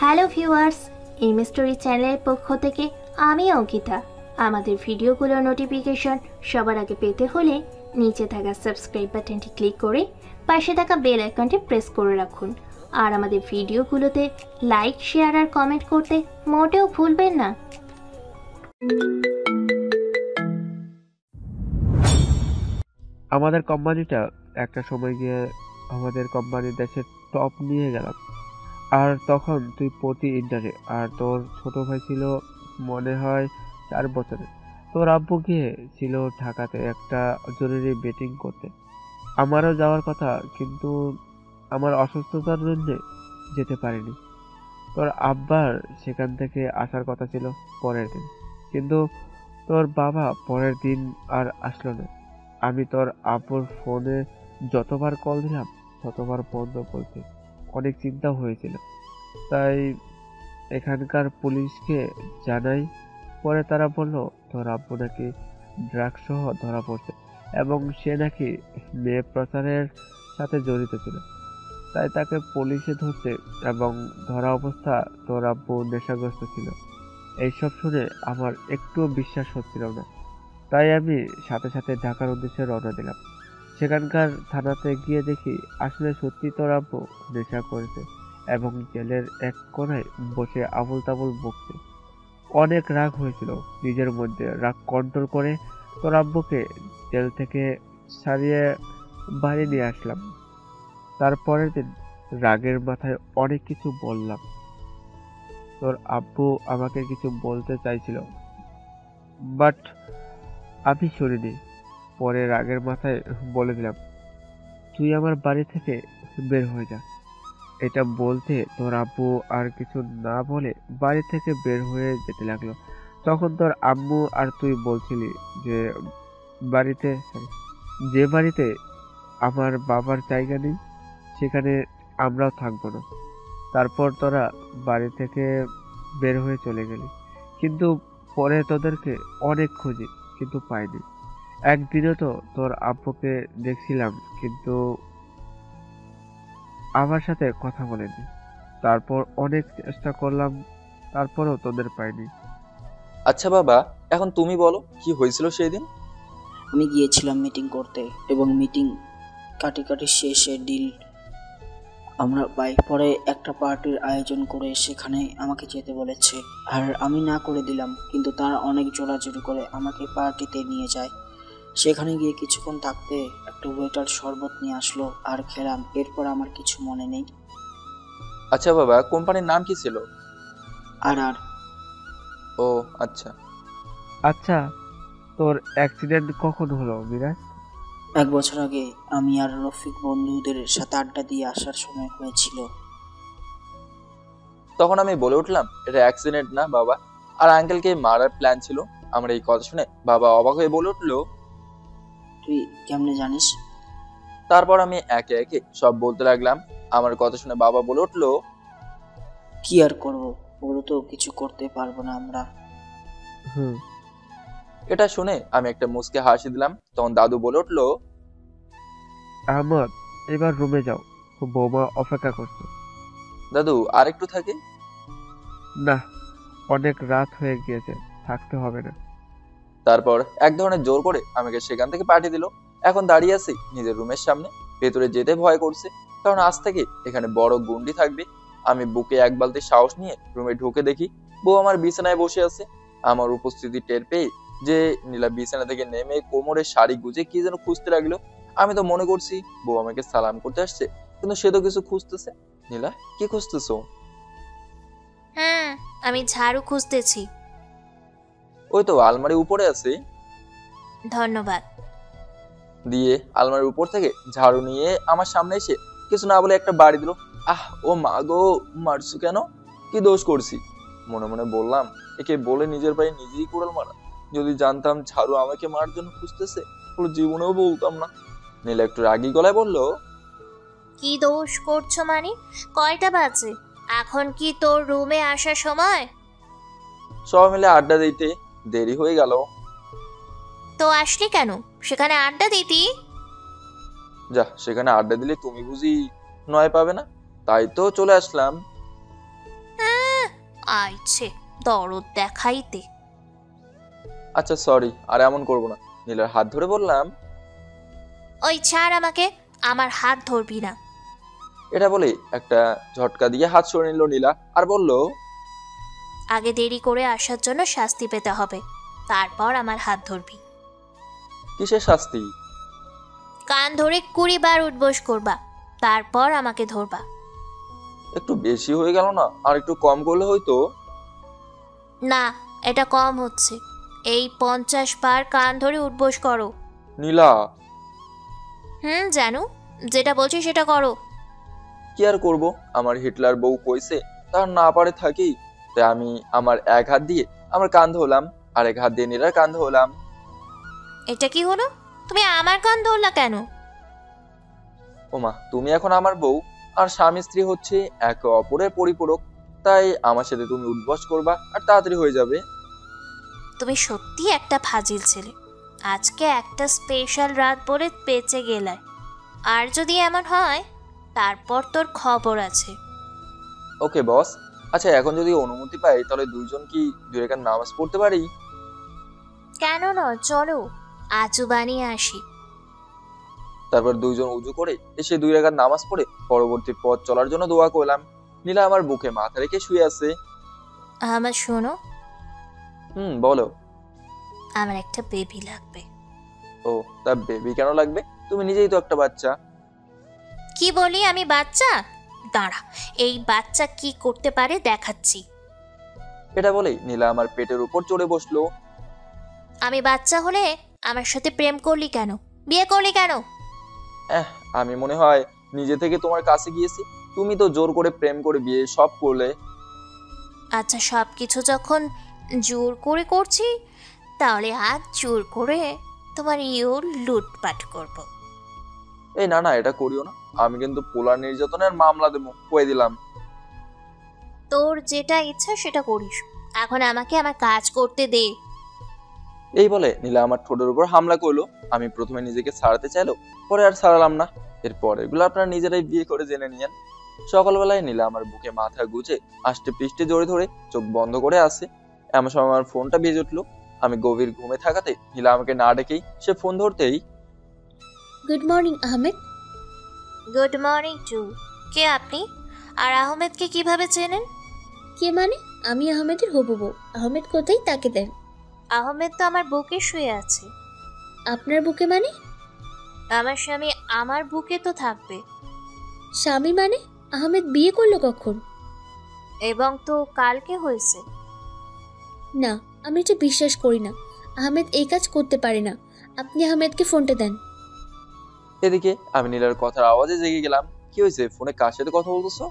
Hello viewers, M story চ্যানেলের পক্ষ থেকে আমি অঙ্কিতা। আমাদের ভিডিওগুলোর নোটিফিকেশন সবার আগে পেতে হলে নিচে থাকা সাবস্ক্রাইব বাটনটি ক্লিক করে পাশে থাকা বেল আইকনটি প্রেস করে রাখুন। আর আমাদের ভিডিওগুলোতে লাইক, শেয়ার আর কমেন্ট করতে মোটেও ভুলবেন না। আমাদের কোম্পানিটা একটা সময় গিয়ে আমাদের কোম্পানির দেশের টপ নিয়ে গেলাম। আর তখন তুই প্রতি ইন্টারে, আর তোর ছোট ভাই ছিল মনে হয় 4 বছরের। তোর আব্বু গিয়ে ছিল ঢাকাতে একটা জরুরি মিটিং করতে। আমারও যাওয়ার কথা, কিন্তু আমার অসুস্থতার জন্য যেতে পারিনি। তোর আব্বার সেখান থেকে আসার কথা ছিল পরের দিন, কিন্তু তোর বাবা পরের দিন আর আসলো না। আমি তোর আব্বুর ফোনে যতবার কল দিলাম ততবার বন্ধ বলতে অনেক চিন্তা হয়েছিল। তাই এখানকার পুলিশকে জানাই। পরে তারা বলল তোর আব্বু নাকি ড্রাগস সহ ধরা পড়ছে এবং সে নাকি মেয়ে প্রচারের সাথে জড়িত ছিল। তাই তাকে পুলিশে ধরছে এবং ধরা অবস্থা তোর আব্বু নেশাগ্রস্ত ছিল। এইসব শুনে আমার একটুও বিশ্বাস হচ্ছিল না। তাই আমি সাথে সাথে ঢাকার উদ্দেশ্যে রওনা দিলাম। সেখানকার থানাতে গিয়ে দেখি আসলে সত্যি তোর আব্বু নেশা করেছে এবং জেলের এক কোণায় বসে আবুল তাবুল বকছে। অনেক রাগ হয়েছিল, নিজের মধ্যে রাগ কন্ট্রোল করে তোর আব্বুকে জেল থেকে সারিয়ে বাড়ি নিয়ে আসলাম। তারপরের দিন রাগের মাথায় অনেক কিছু বললাম। তোর আব্বু আমাকে কিছু বলতে চাইছিল, বাট আমি শুনিনি। পরে রাগের মাথায় বলে দিলাম, তুই আমার বাড়ি থেকে বের হয়ে যা। এটা বলতে তোর আব্বু আর কিছু না বলে বাড়ি থেকে বের হয়ে যেতে লাগলো। তখন তোর আম্মু আর তুই বলছিলি যে বাড়িতে যে বাড়িতে আমার বাবার জায়গা নেই সেখানে আমরাও থাকবো না। তারপর তোরা বাড়ি থেকে বের হয়ে চলে গেলি, কিন্তু পরে তোদেরকে অনেক খুঁজি কিন্তু পাইনি। একদিনও তো তোর আব্বুকে দেখছিলাম, কিন্তু আমার সাথে কথা বলেনি। তারপর অনেক চেষ্টা করলাম, তারপরও তোদের পাইনি। আচ্ছা বাবা, এখন তুমি বলো কি হয়েছিল সেই দিন? আমি গিয়েছিলাম মিটিং করতে এবং মিটিং কাটি শেষে ডিল আমরা পাই। পরে একটা পার্টির আয়োজন করে সেখানে আমাকে যেতে বলেছে, আর আমি না করে দিলাম, কিন্তু তারা অনেক জোরাজুরি করে আমাকে পার্টিতে নিয়ে যায়। সেখানে গিয়ে কিছুক্ষণ থাকতে একটা ওয়েটার শরবত নিয়ে আসলো আর খেলাম। এরপর আমার কিছু মনে নেই। আচ্ছা বাবা, কোম্পানির নাম কি ছিল? আর আর ও আচ্ছা। আচ্ছা, তোর অ্যাক্সিডেন্ট কখন হলো মিরাজ? 1 বছর আগে আমি আর রফিক বন্ধুদের সাথে আড্ডা দিয়ে আসার সময় হয়েছিল। তখন আমি বলে উঠলাম, এটা অ্যাক্সিডেন্ট না বাবা, আর আঙ্কেলকে মারার প্ল্যান ছিল। আমার এই কথা শুনে বাবা অবাক হয়ে বলে উঠলো, তুই কেমনে জানিস? তারপর আমি একে একে সব বলতে লাগলাম। আমার কথা শুনে বাবা বলে উঠলো, কি আর করবো, ওরও তো কিছু করতে পারবো না আমরা। হুম। এটা শুনে আমি একটা মুচকে হাসি দিলাম। তখন দাদু বলে উঠলো, আহমদ, এবার রুমে যাও, বৌমা অপেক্ষা করছে। দাদু আর একটু থাকি? না, অনেক রাত হয়ে গিয়েছে, থাকতে হবে না। তারপর এক ধরনের জোর করে আমাকে সেখান থেকে পাঠিয়ে দিল। এখন দাঁড়িয়ে আছি নিজের রুমের সামনে, ভেতরে যেতে ভয় করছে, কারণ আজ থেকে এখানে বড় গুন্ডি থাকবে। আমি বুকে এক বালতি সাহস নিয়ে রুমে ঢুকে দেখি বউ আমার বিছানায় বসে আছে। আমার উপস্থিতি টের পেয়ে যে নীলা বিছানা থেকে নেমে কোমরে শাড়ি গুজে কি যেন খুঁজতে লাগলো। আমি তো মনে করছি বউ আমাকে সালাম করতে আসছে, কিন্তু সে তো কিছু খুঁজতেছে। নীলা, কি খুঁজতেছো? আমি ঝাড়ু খুঁজতেছি। ওই তো আলমারি উপরে আছে। ধন্যবাদ। দিয়ে আলমারির উপর থেকে ঝাড়ু নিয়ে আমার সামনে এসে কিছু না বলে একটা বাড়ি দিল। আহ, ও মা গো, মারছো কেন? কি দোষ করছি? মনে মনে বললাম, একে বলে নিজের পায়ে নিজেই কুড়াল মারা। যদি জানতাম ঝাড়ু আমাকে মারার জন্য খুঁজতেছে, পুরো জীবনেও বলতাম না। নীলা একটু রাগী গলায় বলল, কি দোষ করছো মানে? কয়টা বাজে? এখন কি তোর রুমে আসার সময়? সবাই মিলে আড্ডা দিতে দেরি হয়ে গেল। তো আসলি কেন? সেখানে আড্ডা দিতি। যা, সেখানে আড্ডা দিলে তুমি বুঝি নয় পাবে না, তাই তো চলে আসলাম। আইছে দরদ দেখাইতে। আচ্ছা সরি, আর এমন করবো না। নীলার হাত ধরে বললাম। ওই ছাড় আমাকে, আমার হাত ধরবি না। এটা বলে একটা ঝটকা দিয়ে হাত সরে নিল নীলা আর বলল, আগে দেরি করে আসার জন্য শাস্তি পেতে হবে, তারপর আমার হাত ধরবি। কিসের শাস্তি? কান ধরে 20 বার উঠবোস করবা, তারপর আমাকে ধরবা। একটু বেশি হয়ে গেল না? আর একটু কম করলে হয়তো। না, এটা কম হচ্ছে। এই 50 বার কান ধরে উঠবোস করো। নীলা। জানু, যেটা বলছি সেটা করো। কি আর করবো, আমার হিটলার বউ কইছে তার না পারে থাকি, তাই আমি আমার এক হাত দিয়ে আমার কান ধরলাম, আর এক হাত দিয়ে নীলার কান ধরলাম। এটা কি হলো? তুমি আমার কান ধরলা কেন? ওমা, তুমি এখন আমার বউ, আর স্বামী স্ত্রী হচ্ছে একে অপরের পরিপূরক, তাই আমার সাথে তুমি উদ্বস করবা আর তাড়াতাড়ি হয়ে যাবে। তুমি সত্যি একটা ফাজিল ছেলে। আজকে একটা স্পেশাল রাত বলে বেঁচে গেলায়, আর যদি এমন হয় তারপর তোর খবর আছে। ওকে বস। আচ্ছা, এখন যদি অনুমতি পাই তাহলে দুইজন কি 2 রাকাত নামাজ পড়তে পারি? কেন না, চলো আজু বানিয়ে আসি। তারপর দুইজন উজু করে এসে 2 রাকাত নামাজ পড়ে পরবর্তী পথ চলার জন্য দোয়া করলাম। নীলা আমার বুকে মাথা রেখে শুয়ে আছে। আমার শোনো, বলো। আমার একটা বেবি লাগবে। ও, তা বেবি কেন লাগবে? তুমি নিজেই তো একটা বাচ্চা। কি বলি আমি বাচ্চা? দাঁড়া, এই বাচ্চা কি করতে পারে দেখাচ্ছি। এটা বলেই নীলা আমার পেটের উপর চড়ে বসলো। আমি বাচ্চা হলে আমার সাথে প্রেম করলি কেন, বিয়ে করলি কেন? আমি মনে হয় নিজে থেকে তোমার কাছে গিয়েছি, তুমি তো জোর করে প্রেম করে বিয়ে সব করলে। আচ্ছা, সব কিছু যখন জোর করে করছি, তাহলে আজ জোর করে তোমার লুটপাট করব। এই না না, এটা করিও না, আমি কিন্তু পোলার নির্যাতনের মামলা দেবো, কয়ে দিলাম। তোর যেটা ইচ্ছা সেটা করিস, এখন আমাকে আমার কাজ করতে দে। এই বলে নীলা আমার ঠোঁটের উপর হামলা করলো। আমি প্রথমে নিজেকে ছাড়াতে চাইলো, পরে আর ছাড়ালাম না। এরপর এগুলো আপনারা নিজেরাই বিয়ে করে জেনে নিয়েন। সকালবেলায় নীলা আমার বুকে মাথা গুজে আষ্টে পৃষ্ঠে জড়ে ধরে চোখ বন্ধ করে আসে। এমন সময় আমার ফোনটা বেজে উঠলো। আমি গভীর ঘুমে থাকাতে নীলা আমাকে না ডেকেই সে ফোন ধরতেই, good morning Ahmed. Good morning too. কে আপনি? আর আহমেদকে কিভাবে চেনেন? কে মানে? আমি আহমেদের হবু বউ। আহমেদ কোথায় তাকে দেন। আহমেদ তো আমার বুকে শুয়ে আছে। আপনার বুকে মানে? আমার স্বামী আমার বুকে তো থাকবে। স্বামী মানে? আহমেদ বিয়ে করলো কখন? এবং তো কালকে হয়েছে। না, আমি এটা বিশ্বাস করি না। আহমেদ এই কাজ করতে পারে না। আপনি আহমেদকে ফোনটা দেন। এদিকে আমি নীলার কথার আওয়াজে জেগে গেলাম। কি হয়েছে, ফোনে কার সাথে কথা বলতেছো?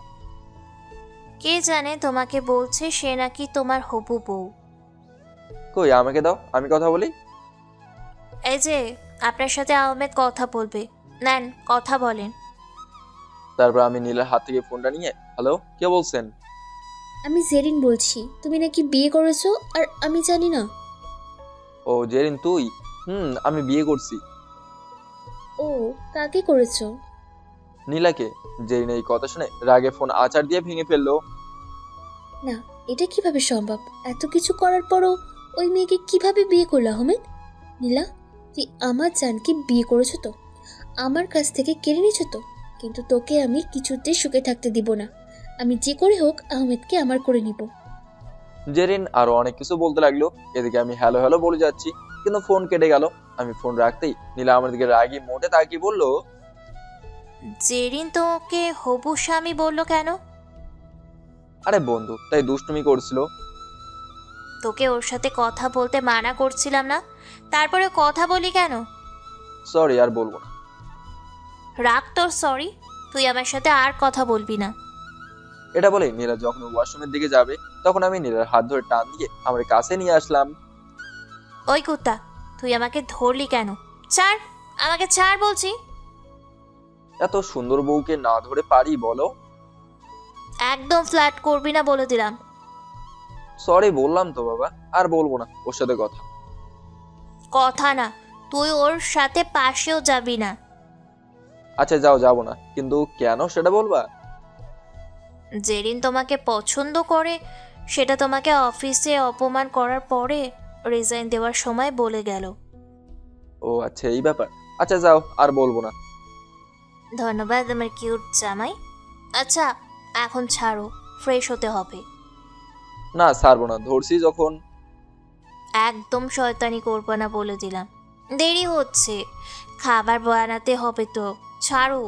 কে জানে, তোমাকে বলছে সে নাকি তোমার হবু বউ। কই, আমাকে দাও, আমি কথা বলি। এই যে, আপনার সাথে আহমেদ কথা বলবে, নেন কথা বলেন। তারপর আমি নীলার হাত থেকে ফোনটা নিয়ে, হ্যালো, কে বলছেন? আমি জেরিন বলছি। তুমি নাকি বিয়ে করেছো আর আমি জানি না। ও জেরিন, তুই? আমি বিয়ে করছি। ও, কাকে করেছো? নীলাকে। জেরিন এই কথা শুনে রাগে ফোন আচার দিয়ে ভেঙে ফেললো। না, এটা কিভাবে সম্ভব? এত কিছু করার পরও ওই মেয়েকে কিভাবে বিয়ে করলো আহমেদ? নীলা, তুই আমার জানকে বিয়ে করেছো তো, আমার কাছ থেকে কেড়ে নিয়েছো তো, কিন্তু তোকে আমি কিছুতেই সুখে থাকতে দিব না। আমি যে করে হোক আহমেদকে আমার করে নিব। জেরিন আরো অনেক কিছু বলতে লাগলো। এদিকে আমি হ্যালো হ্যালো বলে যাচ্ছি, কিন্তু ফোন কেটে গেল। আমি ফোন রাখতেই নীলা আমার দিকে রাগি মোটে তাকিয়ে বলল, জেরিন তোকে হবু স্বামী বললো কেন? আরে বন্ধু, তাই দুষ্টুমি করছিল। তোকে ওর সাথে কথা বলতে মানা করছিলাম না, তারপরে কথা বলি কেন? সরি, আর বলবো না। রাগ তোর সরি, তুই আমার সাথে আর কথা বলবি না। এটা বলে নীলা যখন ওয়াশরুমের দিকে যাবে, তখন আমি নীলার হাত ধরে টান দিয়ে আমার কাছে নিয়ে আসলাম। ওই কুত্তা, তুই আমাকে ধরলি কেন? ছাড়, আমাকে ছাড় বলছি। এত সুন্দর বউকে না ধরে পারি বলো? একদম ফ্ল্যাট করবি না বলে দিলাম। সরি বললাম তো বাবা, আর বলবো না ওর সাথে কথা। কথা না, তুই ওর সাথে পাশেও যাবি না। আচ্ছা যাও, যাবো না, কিন্তু কেন সেটা বলবা? জেরিন তোমাকে পছন্দ করে সেটা তোমাকে অফিসে অপমান করার পরে রিজাইন দেওয়ার সময় বলে গেল। ও আচ্ছা, এই ব্যাপার। আচ্ছা যাও, আর বলবো না। ধন্যবাদ আমার কিউট জামাই। আচ্ছা এখন ছাড়ো, ফ্রেশ হতে হবে। না ছাড়বো না, ধরছি যখন। একদম শয়তানি করবো না বলে দিলাম। দেরি হচ্ছে, খাবার বানাতে হবে তো, ছাড়ো।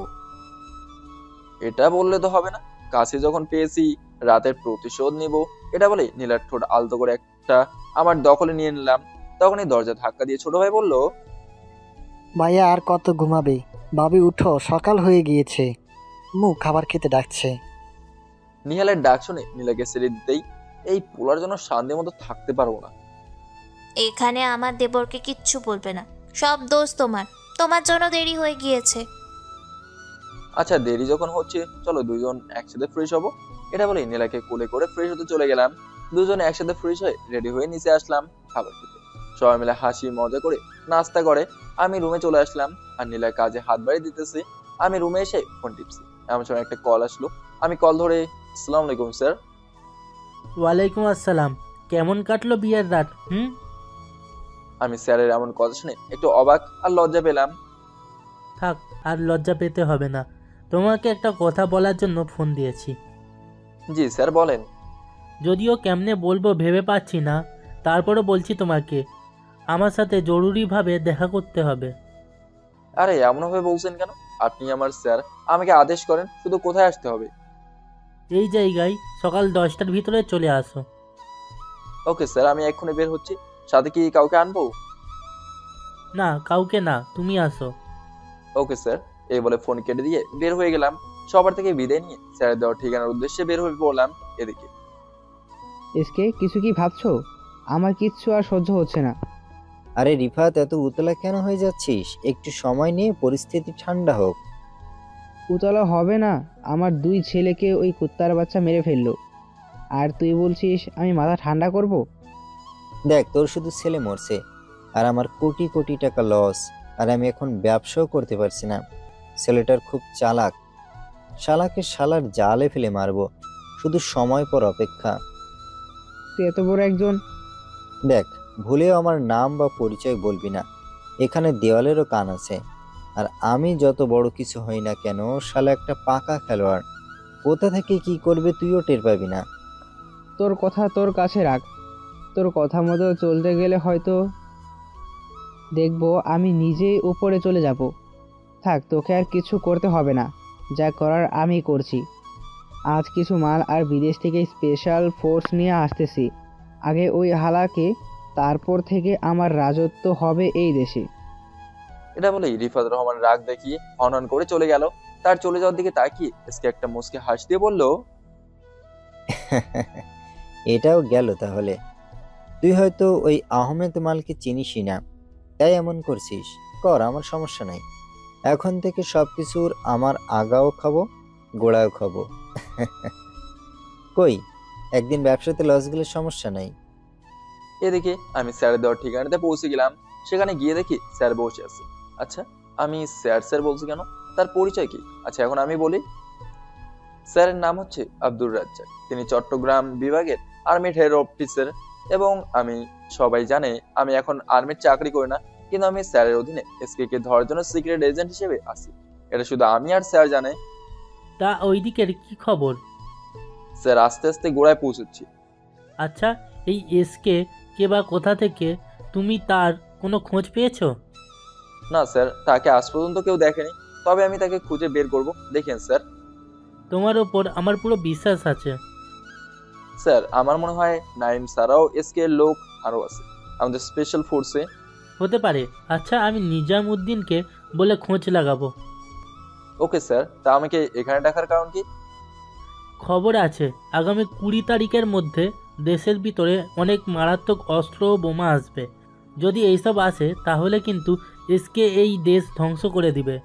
এটা বললে তো হবে না, কাছে যখন পেয়েছি রাতের প্রতিশোধ নিব, এটা বলে নীলার ঠোঁট আলতো করে একটা আমার দখলে নিয়ে নিলাম। তখনই দরজা ধাক্কা দিয়ে ছোট ভাই বলল, ভাইয়া আর কত ঘুমাবে? ভাবি উঠো, সকাল হয়ে গিয়েছে, মুখ খাবার খেতে ডাকছে। নিহালের ডাক শুনে নীলাকে ছেড়ে দিতেই এই পোলার জন্য শান্তি মতো থাকতে পারবো না। এখানে আমার দেবরকে কিচ্ছু বলবে না, সব দোষ তোমার, তোমার জন্য দেরি হয়ে গিয়েছে। আচ্ছা দেরি যখন হচ্ছে চলো দুজন একসাথে ফ্রেশ হবো, এটা বলে নীলাকে কোলে করে ফ্রেশ হতে চলে গেলাম। দুজনে একসাথে ফ্রেশ হয়ে রেডি হয়ে নিচে আসলাম খাবার খেতে। সবাই মিলে হাসি মজা করে নাস্তা করে আমি রুমে চলে আসলাম। আর নীলা কাজে হাত বাড়িয়ে দিতেছে। আমি রুমে এসে ফোন টিপছি, এমন সময় একটা কল আসলো। আমি কল ধরে, আসসালামু আলাইকুম স্যার। ওয়ালাইকুম আসসালাম। কেমন কাটলো বিয়ের রাত? আমি স্যারের এমন কথা শুনে একটু অবাক আর লজ্জা পেলাম। থাক, আর লজ্জা পেতে হবে না। তোমাকে একটা কথা বলার জন্য ফোন দিয়েছি। জি স্যার বলেন। যদিও কেমনে বলবো ভেবে পাচ্ছি না, তারপরও বলছি তোমাকে, আমার সাথে জরুরিভাবে দেখা করতে হবে। আরে এমন ভাবে বলছেন কেন? আপনি আমার স্যার, আমাকে আদেশ করেন, শুধু কোথায় আসতে হবে? এই জায়গায় সকাল 10টার ভিতরে চলে আসো। ওকে স্যার, আমি এক্ষুনি বের হচ্ছি। সাথে কি কাউকে আনবো? না, কাউকে না, তুমি আসো। Okay sir. এই বলে ফোন কেটে দিয়ে বের হয়ে গেলাম। সবার থেকে বিদায় নিয়ে স্যারের দেওয়ার ঠিকানার উদ্দেশ্যে বের হয়ে পড়লাম। এদিকে এসকে কিছু কি ভাবছো? আমার কিচ্ছু আর সহ্য হচ্ছে না। আরে রিফাত, এত উতলা কেন হয়ে যাচ্ছিস? একটু সময় নিয়ে পরিস্থিতি ঠান্ডা হোক। উতলা হবে না, আমার 2 ছেলেকে ওই কুত্তার বাচ্চা মেরে ফেললো, আর তুই বলছিস আমি মাথা ঠান্ডা করব? দেখ, তোর শুধু ছেলে মরছে, আর আমার কোটি কোটি টাকা লস, আর আমি এখন ব্যবসাও করতে পারছি না। ছেলেটার খুব চালাক, শালাকে শালার জালে ফেলে মারবো, শুধু সময় পর অপেক্ষা। তুই এত বড় একজন। দেখ, ভুলেও আমার নাম বা পরিচয় বলবি না, এখানে দেওয়ালেরও কান আছে। আর আমি যত বড় কিছু হই না কেন, শালা একটা পাকা খেলোয়াড়, কোথা থেকে কি করবে তুইও টের পাবি না। তোর কথা তোর কাছে রাখ, তোর কথা মতো চলতে গেলে হয়তো দেখবো আমি নিজেই উপরে চলে যাব। থাক, তোকে আর কিছু করতে হবে না, যা করার আমি করছি। আজ কিছু মাল আর বিদেশ থেকে স্পেশাল ফোর্স নিয়ে আসতেছি। আগে ওই হালাকে, তারপর থেকে আমার রাজত্ব হবে এই দেশে। এটা বলে রিফাত রহমান রাগ দেখিয়ে হনন করে চলে গেল। তার চলে যাওয়ার দিকে তাকিয়ে এসকে একটা মুচকি হাস দিয়ে বলল, এটাও গেল তাহলে। তুই হয়তো ওই আহমেদ মালকে চিনিসই না, তাই এমন করছিস। কর, আমার সমস্যা নাই। এখন থেকে সবকিছুর আমার আগাও খাবো, গোড়াও খাবো। কই, একদিন ব্যবসাতে লস গেলে সমস্যা নাই। এদিকে আমি স্যারের দেওয়ার ঠিকানাতে পৌঁছে গেলাম। সেখানে গিয়ে দেখি স্যার বসে আছে। আচ্ছা, আমি স্যার স্যার বলছি কেন? তার পরিচয় কি? আচ্ছা এখন আমি বলি। স্যারের নাম হচ্ছে আব্দুর রাজ্জাক। তিনি চট্টগ্রাম বিভাগের আর্মির হেড অফিসার। এবং আমি সবাই জানে আমি এখন আর্মির চাকরি করি না, কিন্তু আমি স্যারের অধীনে এসকে কে ধরার জন্য সিক্রেট এজেন্ট হিসেবে আছি। এটা শুধু আমি আর স্যার জানে। তা ওই দিকের কি খবর? স্যার আস্তে আস্তে গোড়ায় পৌঁছচ্ছি। আচ্ছা, এই এসকে কে বা কোথা থেকে, তুমি তার কোনো খোঁজ পেয়েছো? না স্যার, তাকে আজ পর্যন্ত কেউ দেখেনি, তবে আমি তাকে খুঁজে বের করব। দেখেন স্যার। তোমার ওপর আমার পুরো বিশ্বাস আছে। স্যার আমার মনে হয় নাইম ছাড়াও এসকে এর লোক আরো আছে আমাদের স্পেশাল ফোর্সে। হতে পারে। আচ্ছা, আমি নিজামউদ্দিনকে বলে খোঁজ লাগাবো। ওকে স্যার, তা আমাকে এখানে ডাকার কারণ কি? খবর আছে আগামী 20 তারিখের মধ্যে দেশের ভিতরে অনেক মারাত্মক অস্ত্র ও বোমা আসবে। যদি এইসব আসে তাহলে কিন্তু এসকে এই দেশ ধ্বংস করে দিবে।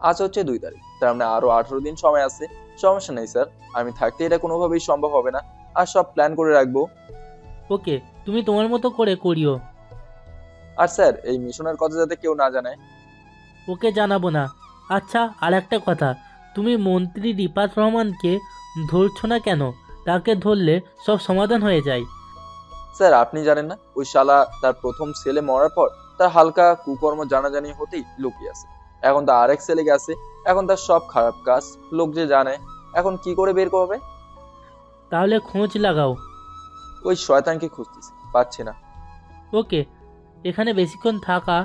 আজ হচ্ছে 2 তারিখ, তার মানে আরো 18 দিন সময় আছে। সমস্যা নেই স্যার, আমি থাকতে এটা কোনোভাবেই সম্ভব হবে না। আর সব প্ল্যান করে রাখবো। ওকে, তুমি তোমার মতো করে করিও। আর স্যার এই মিশনের কথা যাতে কেউ না জানে। ওকে জানাবো না। আচ্ছা, আর একটা কথা, তুমি মন্ত্রী রিফাত রহমানকে ধরছো না কেন? তাকে ধরলে সব সমাধান হয়ে যায়। স্যার আপনি জানেন না ওই শালা তার প্রথম ছেলে মরার পর তার হালকা কুকর্ম জানাজানি হতেই লুকিয়ে আছে। এখন তার আরেক ছেলে গেছে, এখন তার সব খারাপ কাজ লোক যে জানে, এখন কি করে বের করবে? তাহলে খোঁজ লাগাও। ওই শয়তানকে খুঁজতেছি, পাচ্ছি না। ওকে, এখানে বেশিক্ষণ থাকা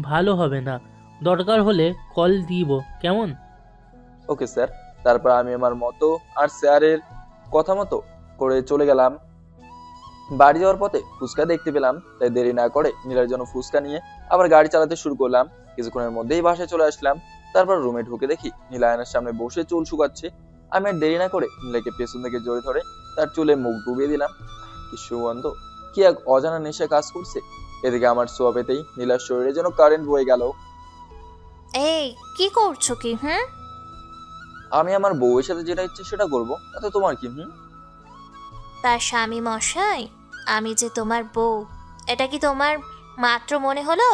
ভালো হবে না, দরকার হলে কল দিব, কেমন? Okay sir. তারপর আমি আমার মতো আর স্যারের কথা মতো করে চলে গেলাম। বাড়ি যাওয়ার পথে ফুচকা দেখতে পেলাম, তাই দেরি না করে নীলার জন্য ফুচকা নিয়ে আবার গাড়ি চালাতে শুরু করলাম। কিছুক্ষণের মধ্যেই বাসায় চলে আসলাম। তারপর রুমে ঢুকে দেখি নীলা আয়নার সামনে বসে চুল শুকাচ্ছে। আমি আর দেরি না করে নীলাকে পেছন থেকে জড়িয়ে ধরে তার চুলে মুখ ডুবিয়ে দিলাম। কি সুগন্ধ, কি এক অজানা নেশা কাজ করছে। এদিকে আমার ছোঁয়া পেতেই নীলার শরীরে যেন কারেন্ট বয়ে গেল। এই কি করছো কি? আমি আমার বউয়ের সাথে যেটা ইচ্ছে সেটা করবো, তাতে তোমার কি? তার স্বামী মশাই, আমি যে তোমার বউ, এটা কি তোমার মাত্র মনে হলো?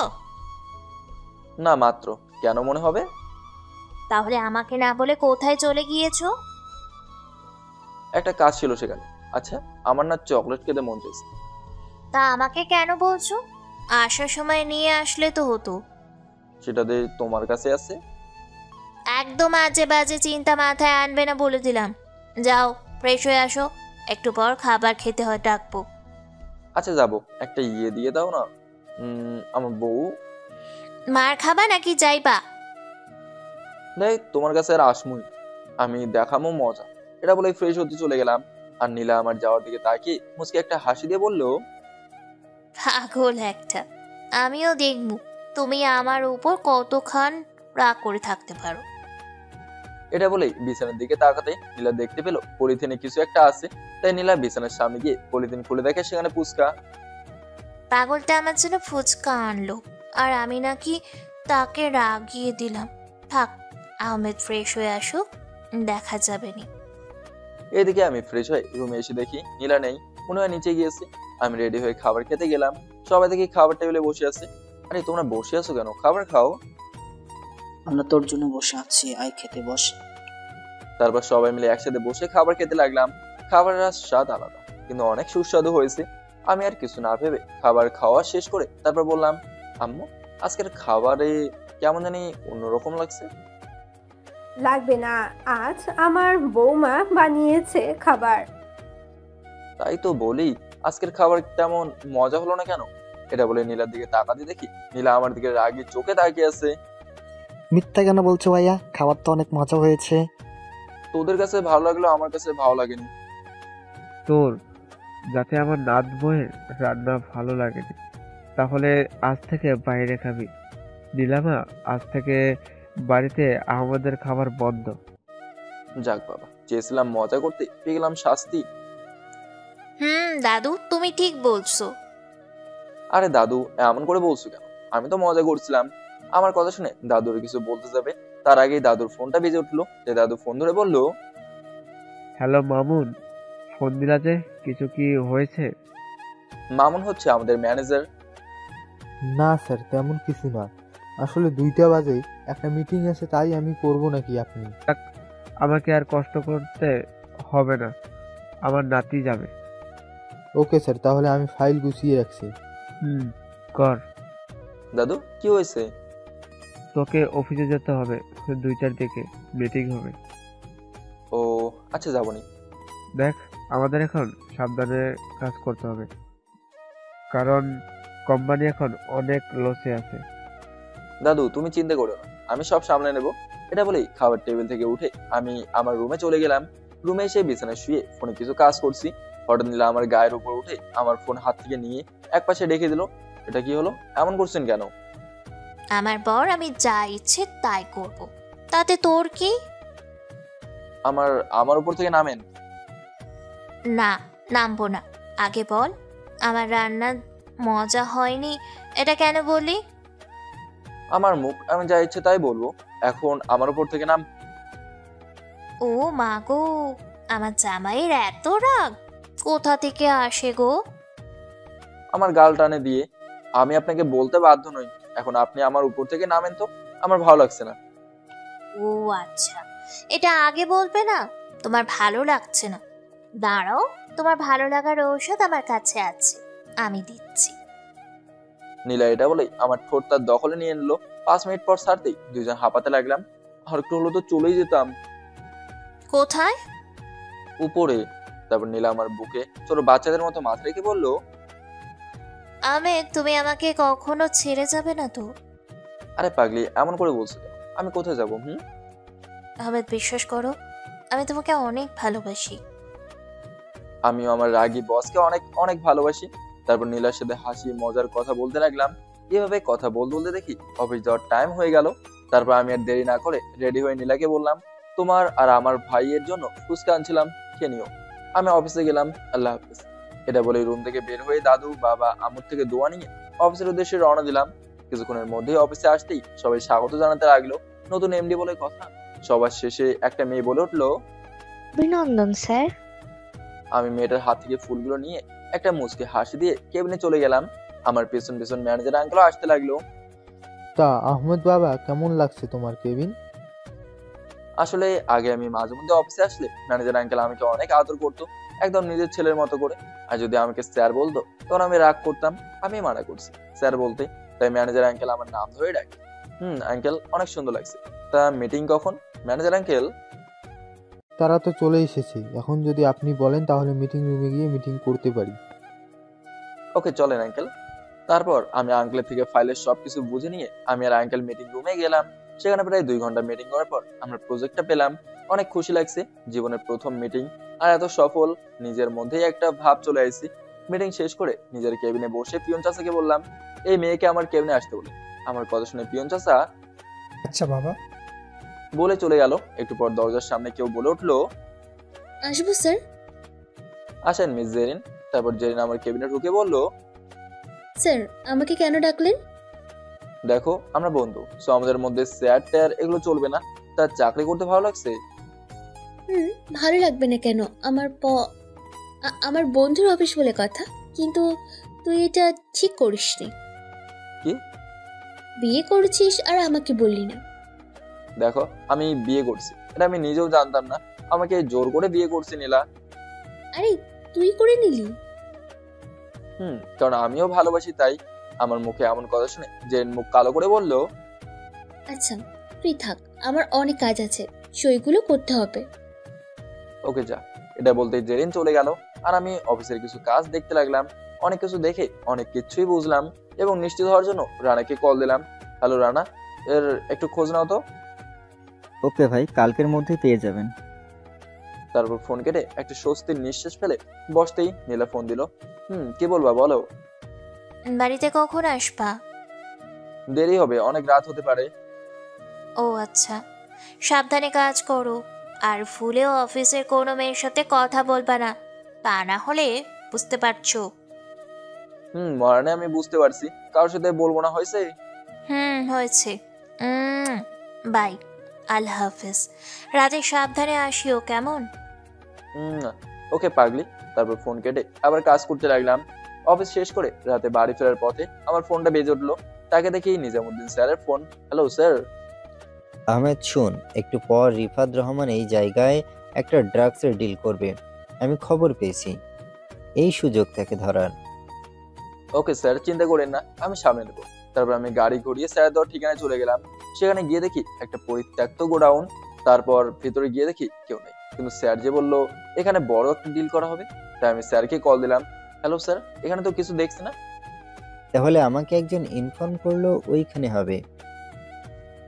না মাত্র কেন মনে হবে? তাহলে আমাকে না বলে কোথায় চলে গিয়েছো? একটা কাজ ছিল সেখানে। আচ্ছা, আমার না চকলেট খেতে মন চাইছে। তা আমাকে কেন বলছো? আসার সময় নিয়ে আসলে তো হতো। সেটা দিয়ে তোমার কাছে আছে? একদম আজে বাজে চিন্তা মাথায় আনবে না বলে দিলাম। যাও ফ্রেশ হয়ে আসো, একটু পর খাবার খেতে হয় ডাকবো। আচ্ছা যাবো, একটা ইয়ে দিয়ে দাও না। আমার বউ। মার খাবা নাকি যাইবা? দেখ তোমার কাছে আর আসমুই, আমি দেখামো মজা। এটা বলে ফ্রেশ হতে চলে গেলাম। আর নীলা আমার যাওয়ার দিকে তাকিয়ে মুচকে একটা হাসি দিয়ে বললো, পাগল একটা, আমিও দেখব তুমি আমার উপর কতক্ষণ রাগ করে থাকতে পারো। এটা বলেই বিছানার দিকে তাকাতে নীলা দেখতে পেলো পলিথিনে কিছু একটা আছে। তাই নীলা বিছানার সামনে গিয়ে পলিথিন খুলে দেখে সেখানে ফুচকা। পাগলটা আমার জন্য ফুচকা আনলো আর আমি নাকি তাকে রাগিয়ে দিলাম। থাক, আহমেদ ফ্রেশ হয়ে আসুক, দেখা যাবে নি। এদিকে আমি ফ্রেশ হয়ে রুমে এসে দেখি নীলা নেই, মনে হয় নিচে গিয়েছে। আমি রেডি হয়ে খাবার খেতে গেলাম। সবাই দেখি খাবার টেবিলে বসে আছে। আরে তোমরা বসে আছো কেন? খাবার খাও। আমরা তোর জন্য বসে আছি, আয় খেতে বস। তারপর সবাই মিলে একসাথে বসে খাবার খেতে লাগলাম। খাবারের স্বাদ আলাদা, কিন্তু অনেক সুস্বাদু হয়েছে। আমি আর কিছু না ভেবে খাবার খাওয়া শেষ করে তারপর বললাম, আম্মু আজকের খাবারে কেমন জানি অন্যরকম লাগছে। লাগবে না, আজ আমার বৌমা বানিয়েছে খাবার। তাই তো বলি, আজকের খাবার তেমন মজা হলো না কেন? এটা বলে নীলার দিকে তাকাতে দেখি নীলা আমার দিকে রাগি চোখে তাকিয়ে আছে। মিথ্যা কেন বলছো ভাইয়া? খাবার তো অনেক মজা হয়েছে। তোদের কাছে ভালো লাগলো, আমার কাছে ভালো লাগেনি। তোর যাতে আমার নাত বইয়ের রান্না ভালো লাগেনি, তাহলে আজ থেকে বাইরে খাবি। নীলামা, আজ থেকে বাড়িতে আমাদের খাবার বন্ধ। যাক বাবা, চেয়েছিলাম মজা করতে, পেয়ে গেলাম শাস্তি। দাদু তুমি ঠিক বলছো। আরে দাদু এমন করে বলছো কেন? আমি তো মজা করছিলাম। আমার কথা শুনে দাদুর কিছু বলতে যাবে তার আগেই দাদুর ফোনটা বেজে উঠলো। দাদু ফোন ধরে বলল, হ্যালো মামুন, ফোন দিলা যে, কিছু কি হয়েছে? মামুন হচ্ছে আমাদের ম্যানেজার। না স্যার, তেমন কিছু না। আসলে 2টা বাজে একটা মিটিং আছে, তাই আমি করব নাকি আপনি? আমাকে আর কষ্ট করতে হবে না, আমার নাতি যাবে। ওকে স্যার, তাহলে আমি ফাইল গুছিয়ে রাখছি। কর। দাদু কি হয়েছে? তোকে অফিসে যেতে হবে, 2টার দিকে মিটিং হবে। ও আচ্ছা, যাবনি। দেখ, আমাদের এখন সাবধানে কাজ করতে হবে, কারণ কোম্পানি এখন অনেক লসে আছে। দাদু তুমি চিন্তা করো না, আমি সব সামলে নেব। এটা বলেই খাবার টেবিল থেকে উঠে আমি আমার রুমে চলে গেলাম। রুমে এসে বিছানায় শুয়ে ফোনে কিছু কাজ করছি। হঠাৎ নিলে আমার গায়ের উপর উঠে আমার ফোন হাত থেকে নিয়ে একপাশে রেখে দিল। এটা কি হলো? এমন করছেন কেন? আমার বর, আমি যা ইচ্ছে তাই করব, তাতে তোর কি? আমার উপর থেকে নামেন। না, নামবো না। আগে বল, আমার রান্না মজা হয়নি এটা কেন বললি? আমার মুখ, আমি যা ইচ্ছে তাই বলবো। এখন আমার উপর থেকে নাম। ও মা গো, আমার জামাইয়ের এত রাগ কোথা থেকে আসে গো? আমার গাল টানে দিয়ে। আমি আপনাকে বলতে বাধ্য নই, এখন আপনি আমার উপর থেকে নামেন তো, আমার ভালো লাগছে না। ও আচ্ছা, এটা আগে বলবে না? তোমার ভালো লাগছে না, দাঁড়াও, তোমার ভালো লাগার ঔষধ আমার কাছে আছে, আমি দিচ্ছি। নীলা এটা বলেই আমার ঠোঁট তার দখলে নিয়ে নিল। 5 মিনিট পর ছাড়তেই দুইজন হাঁপাতে লাগলাম। আর একটু হলো তো চলেই যেতাম। কোথায়? উপরে। তারপর নীলা আমার বুকে ছোট বাচ্চাদের মতো মাথা রেখে বলল, আমেদ, তুমি আমাকে কখনো ছেড়ে যাবে না তো? আরে পাগলি, এমন করে বলছো কেন? আমি কোথায় যাবো? আমেদ, বিশ্বাস করো, আমি তোমাকে অনেক ভালোবাসি। আমিও আমার রাগী বসকে অনেক অনেক ভালোবাসি। তারপর নীলার সাথে হাসি মজার কথা বলতে লাগলাম। এভাবে কথা বলতে বলতে দেখি অফিস যাওয়ার টাইম হয়ে গেল। তারপর আমি আর দেরি না করে রেডি হয়ে নীলাকে বললাম, তোমার আর আমার ভাইয়ের জন্য ফুচকা আনছিলাম, খেয়ে নিও। আমি অফিসে গেলাম, আল্লাহ হাফিজ। এটা বলে রুম থেকে বের হয়ে দাদু বাবা আম্মুর থেকে দোয়া নিয়ে অফিসের উদ্দেশ্যে রওনা দিলাম। কিছুক্ষণের মধ্যেই অফিসে আসতেই সবাই স্বাগত জানাতে লাগলো। নতুন এমডি বলে কথা। সবার শেষে একটা মেয়ে বলে উঠলো, অভিনন্দন স্যার। আমি মেয়েটার হাত থেকে ফুলগুলো নিয়ে একটা মুচকে হাসি দিয়ে কেবিনে চলে গেলাম। আমার পেছন পেছন ম্যানেজার আঙ্কেলও আসতে লাগলো। তা আহমেদ বাবা, কেমন লাগছে তোমার কেবিন? আসলে আগে আমি মাঝে মধ্যে অফিসে আসলে ম্যানেজার আঙ্কেল আমাকে অনেক আদর করতো, একদম নিজের ছেলের মতো করে। আর যদি আমাকে স্যার বলতো তখন আমি রাগ করতাম। আমি মানা করছি স্যার বলতে, তাই ম্যানেজার আঙ্কেল আমার নাম ধরে ডাকে। আঙ্কেল, অনেক সুন্দর লাগছে। তা মিটিং কখন? ম্যানেজার আঙ্কেল, তারা তো চলে এসেছে, এখন যদি আপনি বলেন তাহলে মিটিং রুমে গিয়ে মিটিং করতে পারি। ওকে, চলেন আঙ্কেল। তারপর আমি আঙ্কেলের থেকে ফাইলের সবকিছু বুঝে নিয়ে আমি আর আঙ্কেল মিটিং রুমে গেলাম। সেখানে প্রায় 2 ঘন্টা মিটিং করার পর আমরা প্রজেক্টটা পেলাম। অনেক খুশি লাগছে, জীবনের প্রথম মিটিং আর এত সফল। নিজের মধ্যেই একটা ভাব চলে আসছি। মিটিং শেষ করে নিজের কেবিনে বসে পিয়ন চাচাকে বললাম, এই মেয়েকে আমার কেবিনে আসতে বলে। আমার কথা শুনে পিয়ন চাচা আচ্ছা বাবা বলে চলে গেল। একটু পর দরজার সামনে কেউ বলে উঠলো, আসবো স্যার? আসেন মিস জেরিন। তারপর জেরিন আমার কেবিনে ঢুকে বলল, স্যার, আমাকে কেন ডাকলেন? দেখো, আমরা বন্ধু, সো আমাদের মধ্যে স্যার ট্যার এগুলো চলবে না। তার চাকরি করতে ভালো লাগছে? ভালো লাগবে না কেন? আমার বন্ধুর অফিস বলে কথা, কিন্তু তুই এটা ঠিক করিসনি। কি? বিয়ে করেছিস আর আমাকে বললি না? দেখো, আমি বিয়ে করছি, এটা আমি নিজেও জানতাম না। আমাকে জোর করে বিয়ে করছি নীলা। আরে, তুই করে নিলি? কারণ আমিও ভালোবাসি, তাই। আমার মুখে এমন কথা শুনে জেরিন মুখ কালো করে বলল, আচ্ছা তুই থাক, আমার অনেক কাজ আছে, সইগুলো করতে হবে। ওকে যা। এটা বলতে জেরিন চলে গেল। আর আমি অফিসের কিছু কাজ দেখতে লাগলাম। অনেক কিছু দেখে অনেক কিছুই বুঝলাম এবং নিশ্চিত হওয়ার জন্য রানাকে কল দিলাম। হ্যালো রানা, এর একটু খোঁজ নাও তো। ওকে ভাই, কালকের মধ্যে পেয়ে যাবেন। তারপর ফোন কেটে একটা স্বস্তির নিঃশ্বাস ফেলে বসতেই নীলা ফোন দিল। কি বলবা বলো? বাড়িতে কখন আসবা? দেরি হবে, অনেক রাত হতে পারে। ও আচ্ছা, সাবধানে কাজ করো। আর ভুলেও অফিসের কোনো মেয়ের সাথে কথা বলবা না, তা না হলে বুঝতে পারছো। মরানে আমি বুঝতে পারছি, কারোর সাথে বলবো না, হয়েছে? হয়েছে। বাই, আল্লাহ হাফেজ। রাতে সাবধানে আসিও, কেমন? ওকে পাগলি। তারপর ফোন কেটে আবার কাজ করতে লাগলাম। অফিস শেষ করে রাতে বাড়ি ফেরার পথে আমার ফোনটা বেজে উঠলো। তাকে দেখি নিজামুদ্দিন স্যারের ফোন। Hello sir. আহমেদ শুন, একটু পর রিফাত রহমান এই জায়গায় একটা ড্রাগসের ডিল করবে। আমি খবর পেয়েছি, এই সুযোগ তাকে ধরার। ওকে স্যার, চিন্তা করেন না, আমি সামনে নেবো। তারপর আমি গাড়ি ঘুরিয়ে স্যারের দেওয়ার ঠিকানায় চলে গেলাম। সেখানে গিয়ে দেখি একটা পরিত্যক্ত গোডাউন। তারপর ভেতরে গিয়ে দেখি কেউ নেই, কিন্তু স্যার যে বললো এখানে বড় একটা ডিল করা হবে, তাই আমি স্যারকে কল দিলাম। হ্যালো স্যার, এখানে তো কিছু দেখছি না। তাহলে আমাকে একজন ইনফর্ম করলো ওইখানে হবে।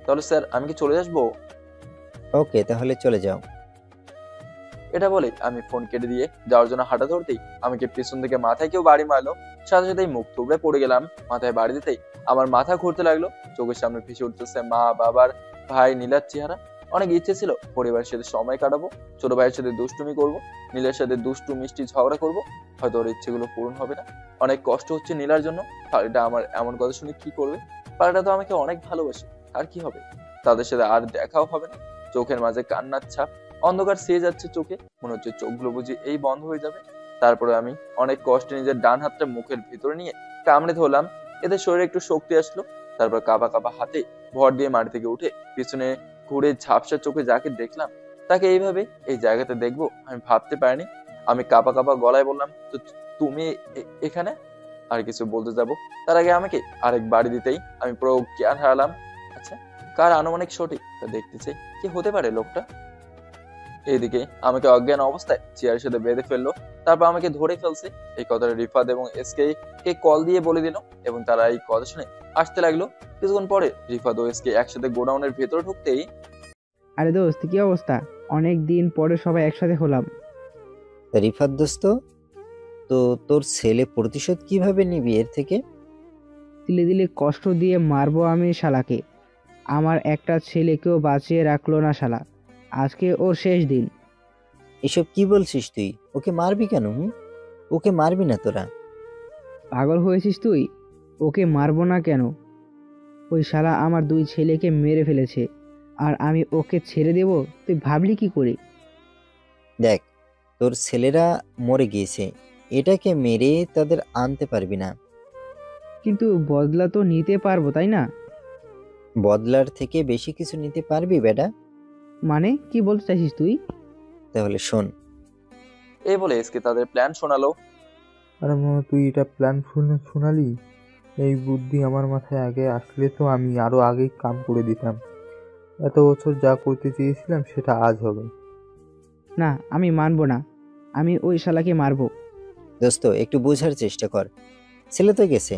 তাহলে স্যার আমি কি চলে আসবো? ওকে, তাহলে চলে যাও। এটা বলে আমি ফোন কেটে দিয়ে যাওয়ার জন্য হাঁটা ধরতেই আমাকে পিছন থেকে মাথায় কেউ বাড়ি মারলো। সাথে সাথেই মুখ থুবড়ে পড়ে গেলাম। মাথায় বাড়ি দিতেই আমার মাথা ঘুরতে লাগলো। চোখের সামনে ভেসে উঠতেছে মা, বাবার, ভাই, নীলার চেহারা। অনেক ইচ্ছে ছিল পরিবারের সাথে সময় কাটাবো, ছোট ভাইয়ের সাথে দুষ্টুমি করবো, নীলার সাথে দুষ্টু মিষ্টি ঝগড়া করবো। হয়তো ওর ইচ্ছেগুলো পূরণ হবে না। অনেক কষ্ট হচ্ছে নীলার জন্য। আর এটা আমার এমন কথা শুনে কি করবে? পাড়াটা তো আমাকে অনেক ভালোবাসে, আর কি হবে? তাদের সাথে আর দেখাও হবে না। চোখের মাঝে কান্নার ছাপ, অন্ধকার ছেয়ে যাচ্ছে চোখে। মনে হচ্ছে চোখগুলো বুঝি এই বন্ধ হয়ে যাবে। তারপরে আমি অনেক কষ্টে নিজের ডান হাতটা মুখের ভিতরে নিয়ে কামড়ে ধরলাম। এতে শরীরে একটু শক্তি আসলো। তারপর কাঁপা কাঁপা হাতে ভর দিয়ে মাটি থেকে উঠে পিছনে ঘুরে ঝাপসা চোখে যাকে দেখলাম, তাকে এইভাবে এই জায়গাতে দেখবো আমি ভাবতে পারিনি। আমি কাঁপা কাঁপা গলায় বললাম, তো তুমি এখানে? আর কিছু বলতে যাব তার আগে আমাকে আরেক বাড়ি দিতেই আমি পুরো জ্ঞান হারালাম। আচ্ছা, কার আনুমানিক সঠিক তা দেখতে চাই, কি হতে পারে লোকটা? এইদিকে আমাকে অজ্ঞান অবস্থায় চেয়ারের সাথে বেঁধে ফেললো, তারপর আমাকে ধরে ফেলছে। এই কথাটা রিফাত এবং এসকে কে কল দিয়ে বলে দিল এবং তারা এই কথা শুনে আসতে লাগলো। কিছুক্ষণ পরে রিফাত ও এসকে একসাথে গোডাউনের ভেতরে ঢুকতেই, আরে দোস্ত, কি অবস্থা? অনেক দিন পরে সবাই একসাথে হলাম। রিফাত দোস্ত, তো তোর ছেলে প্রতিশোধ কিভাবে নিবি এর থেকে? দিলে দিলে কষ্ট দিয়ে মারবো আমি শালাকে। আমার একটা ছেলেকেও বাঁচিয়ে রাখলো না শালা। আজকে ওর শেষ দিন। এসব কি বলছিস তুই? ওকে মারবি কেন? ওকে মারবি না তোরা? পাগল হয়েছিস তুই? ওকে মারবো না কেন? ওই শালা আমার 2 ছেলেকে মেরে ফেলেছে, আর আমি ওকে ছেড়ে দেব? তুই ভাবলি কি করে? দেখ, তোর ছেলেরা মরে গিয়েছে, এটাকে মেরে তাদের আনতে পারবি না। কিন্তু বদলা তো নিতে পারবো, তাই না? বদলার থেকে বেশি কিছু নিতে পারবি বেটা? মানে কি বলতে চাইছিস তুই? তাহলে শোন। এই বলে এসকে তাদের প্ল্যান শোনালো। আরে মামা, তুই এটা প্ল্যান শোনালি? এই বুদ্ধি আমার মাথায় আগে আসলে তো আমি আরো আগেই কাম করে দিতাম। এত বছর যা করতে চেয়েছিলাম সেটা আজ হবে। না, আমি মানবো না। আমি ওই শালাকে মারবো। দোস্ত, একটু বোঝার চেষ্টা কর। ছেলে তো গেছে,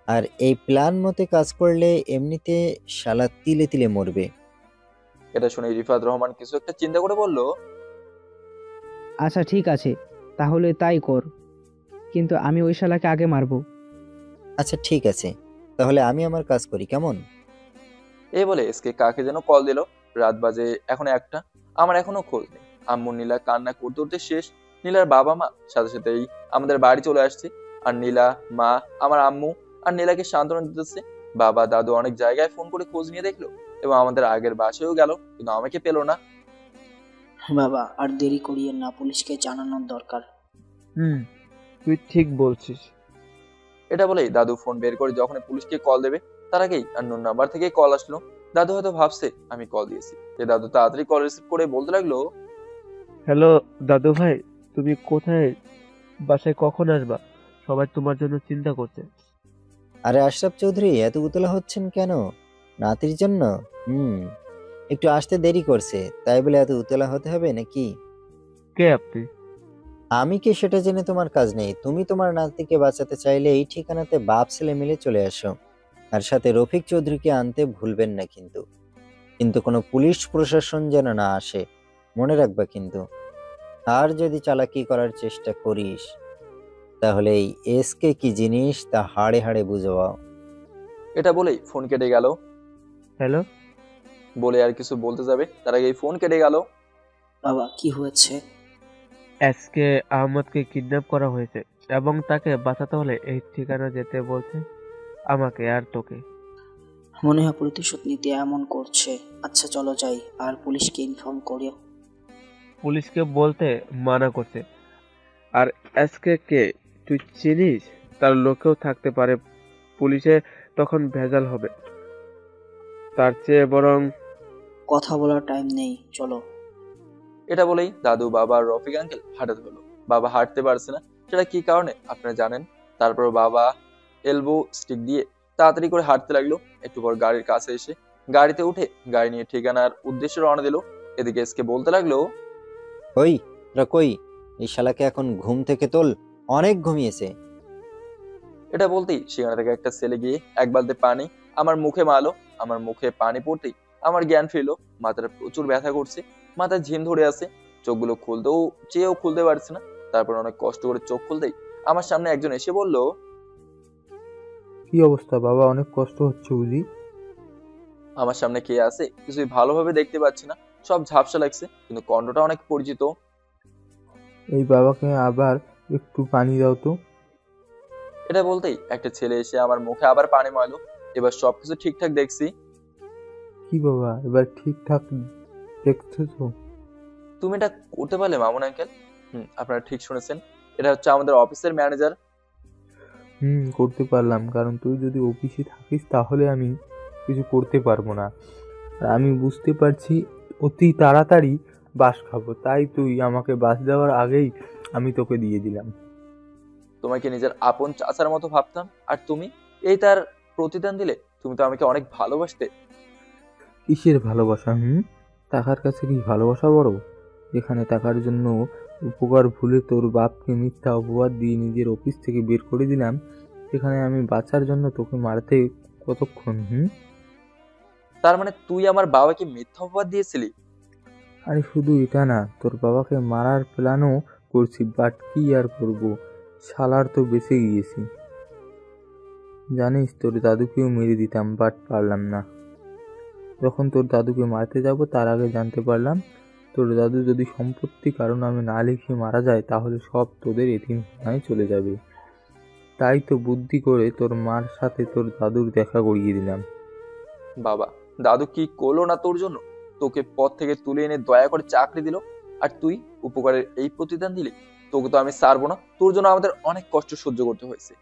আর এই প্ল্যান মতে কাজ করলে এমনিতে শালা তিলে তিলে মরবে। এটা শুনে রিফাত রহমান কিছু একটা চিন্তা করে বলল, আচ্ছা ঠিক আছে, তাহলে তাই কর, কিন্তু আমি ওই শালাকে আগে মারবো। আচ্ছা ঠিক আছে, তাহলে আমি আমার কাজ করি, কেমন? এই বলে এসকে কাকে যেন কল দিল। রাত বাজে এখন 1টা। আমার এখনো খোঁজ নেই। আম্মু নীলা কান্না করতে করতে শেষ। নীলার বাবা মা সাথে সাথেই আমাদের বাড়ি চলে আসছে, আর নীলা, মা, আমার আম্মু আর নীলাকে সান্ত্বনা দিতেছে। বাবা দাদু অনেক জায়গায় ফোন করে খোঁজ নিয়ে দেখলো এবং আমাদের আগের বাসায়ও গেল, কিন্তু আমাকে পেলো না। বাবা, আর দেরি করিয়ে না, পুলিশকে জানানোর দরকার। তুই ঠিক বলছিস। এটা বলেই দাদু ফোন বের করে যখন পুলিশকে কল দেবে তার আগেই আননোন নাম্বার থেকে কল আসলো। দাদু হয়তো ভাবছে আমি কল দিয়েছি। দাদু তাড়াতাড়ি কল রিসিভ করে বলতে লাগলো, হ্যালো দাদু ভাই, তুমি কোথায়? বাসায় কখন আসবা? সবাই তোমার জন্য চিন্তা করছে। আরে আশরাফ চৌধুরী, এত উতলা হচ্ছেন কেন? নাতির জন্য? একটু আসতে দেরি করছে, তাই বলে এত উতলা হতে হবে নাকি? কে আপনি? আমি কে সেটা জেনে তোমার কাজ নেই। তুমি তোমার নাতিকে বাঁচাতে চাইলে এই ঠিকানাতে বাপ ছেলে মিলে চলে আসো, আর সাথে রফিক চৌধুরীকে আনতে ভুলবেন না কিন্তু। কিন্তু কোনো পুলিশ প্রশাসন যেন না আসে, মনে রাখবা কিন্তু। আর যদি চালাকি করার চেষ্টা করিস তাহলে এই এসকে কি জিনিস তা হাড়ে হাড়ে বুঝাও। এটা বলেই ফোন কেটে গেল। হ্যালো বলে আর কিছু বলতে যাবে তার আগে ফোন কেটে গেল। বাবা, কি হয়েছে? এসকে আহমদকে কিডন্যাপ করা হয়েছে এবং তাকে বাঁচাতে হলে এই ঠিকানা যেতে বলছে আমাকে আর তোকে। মনে হয় প্রতিশোধ নিতে এমন করছে। আচ্ছা চলো যাই, আর পুলিশকে ইনফর্ম করিও। পুলিশকে বলতে মানা করছে। আর এসকে কে তুই চিনিস? তার লোকেও থাকতে পারে, পুলিশে তখন ভেজাল হবে। তার চেয়ে বরং কথা বলার টাইম নেই, চলো। এটা বলেই দাদু, বাবা আর রফিক আঙ্কেল হাঁটাতে হলো। বাবা হাঁটতে পারছে না, সেটা কি কারণে আপনারা জানেন। তারপর বাবা এলবো স্টিক দিয়ে তাড়াতাড়ি করে হাঁটতে লাগলো। একটু পর গাড়ির কাছে এসে গাড়িতে উঠে গাড়ি নিয়ে ঠিকানার উদ্দেশ্যে রওনা দিল। এদিকে এসকে বলতে লাগলো, ওই তোরা কই? এই শালাকে এখন ঘুম থেকে তোল, অনেক ঘুমিয়েছে। এটা বলতেই সেখানে থেকে একটা ছেলে গিয়ে এক বালতি পানি আমার মুখে মারলো। আমার মুখে পানি পড়তেই আমার জ্ঞান ফিরলো। মাথাটা প্রচুর ব্যথা করছে, মাথায় ঝিম ধরে আছে, চোখগুলো খুলতেও চেয়েও খুলতে পারছে না। তারপর অনেক কষ্ট করে চোখ খুলতেই আমার সামনে একজন এসে বলল, কি অবস্থা বাবা? অনেক কষ্ট হচ্ছে বুঝি? আমার সামনে কে আছে কিছুই ভালোভাবে দেখতে পাচ্ছি না, সব ঝাপসা লাগছে, কিন্তু কণ্ঠটা অনেক পরিচিত। এই বাবাকে আবার একটু পানি দাও তো। এটা বলতেই একটা ছেলে এসে আমার মুখে আবার পানি মারলো। এবার সবকিছু ঠিকঠাক দেখছি। কি বাবা, এবার ঠিকঠাক দেখছো তো? তুমি এটা করতে পারলে মামুন আঙ্কেল? আপনারা ঠিক শুনেছেন, এটা হচ্ছে আমাদের অফিসের ম্যানেজার। করতে পারলাম, কারণ তুই যদি অফিসে থাকিস তাহলে আমি কিছু করতে পারবো না। আর আমি বুঝতে পারছি অতি তাড়াতাড়ি বাস খাবো, তাই তুই আমাকে বাস দেওয়ার আগেই আমি তোকে দিয়ে দিলাম। তোমাকে নিজের আপন চাচার মতো ভাবতাম, আর তুমি এই তার প্রতিদান দিলে। তুমি তো আমাকে অনেক ভালোবাসতে। কিসের ভালোবাসা? টাকার কাছে কি ভালোবাসা বড়? যেখানে টাকার জন্য উপকার ভুলে তোর বাপকে মিথ্যা অপবাদ দিয়ে নিজের অফিস থেকে বের করে দিলাম, সেখানে আমি বাঁচার জন্য তোকে মারতে কতক্ষণ? তার মানে তুই আমার বাবাকে মিথ্যা অপবাদ দিয়েছিলি? আরে শুধু এটা না, তোর বাবাকে মারার প্ল্যানও করছি, বাট কি আর করবো, শালার তো বেঁচে গিয়েছি। জানিস তোর দাদুকেও মেরে দিতাম, বাট পারলাম না। যখন তোর দাদুকে মারতে যাব তার আগে জানতে পারলাম তোর দাদু যদি সম্পত্তি কারণ আমি না লিখে মারা যায় তাহলে সব তোদের এতিমখানায় চলে যাবে। তাই তো বুদ্ধি করে তোর মার সাথে তোর দাদুর দেখা করিয়ে দিলাম। বাবা, দাদু কি করলো না তোর জন্য? তোকে পথ থেকে তুলে এনে দয়া করে চাকরি দিল, আর তুই উপকারের এই প্রতিদান দিলি? তোকে তো আমি ছাড়বো না। তোর জন্য আমাদের অনেক কষ্ট সহ্য করতে হয়েছে।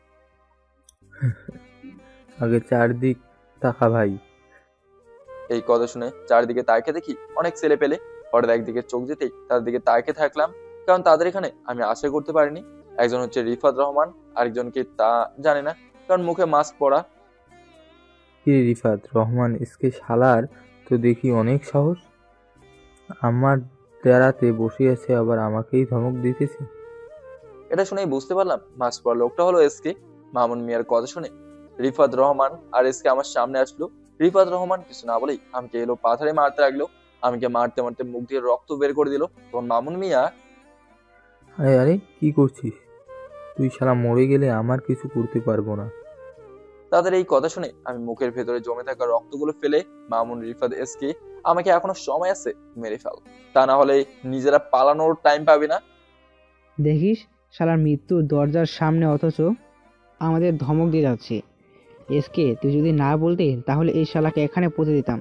আগে চারদিক তাকা ভাই। এই কথা শুনে চারিদিকে তাকে দেখি অনেক ছেলে পেলে। হঠাৎ একদিকে চোখ যেতেই তাদের দিকে তাকে থাকলাম, কারণ তাদের এখানে আমি আশা করতে পারিনি। একজন হচ্ছে রিফাত রহমান, আরেকজনকে তা জানি না, কারণ মুখে মাস্ক পরা। কি রিফাত রহমান এসকে শালার তো দেখি অনেক সাহস। আমার ডেরাতে বসে আছে, আবার আমাকেই ধমক দিতেছে। এটা শুনেই বুঝতে পারলাম মাস্ক পরা লোকটা হলো এসকে। মামুন মিয়ার কথা শুনে রিফাত রহমান আর এসকে আমার সামনে আসলো। রিফাত রহমান কিছু না বলেই আমাকে এলো পাথরে মারতে লাগলো। আমাকে মারতে মারতে মুখ দিয়ে রক্ত বের করে দিল। তখন মামুন মিয়া, আরে আরে কি করছিস তুই? শালা মরে গেলে আমার কিছু করতে পারবো না। তাদের এই কথা শুনে আমি মুখের ভেতরে জমে থাকা রক্তগুলো ফেলে মামুন, রিফাত, এসকে, আমাকে এখনো সময় আছে, মেরে ফেল, তা না হলে নিজেরা পালানোর টাইম পাবে না। দেখিস শালার মৃত্যুর দরজার সামনে, অথচ আমাদের ধমক দিয়ে যাচ্ছে। এসকে তুই যদি না বলতে তাহলে এই শালাকে এখানে পুঁতে দিতাম।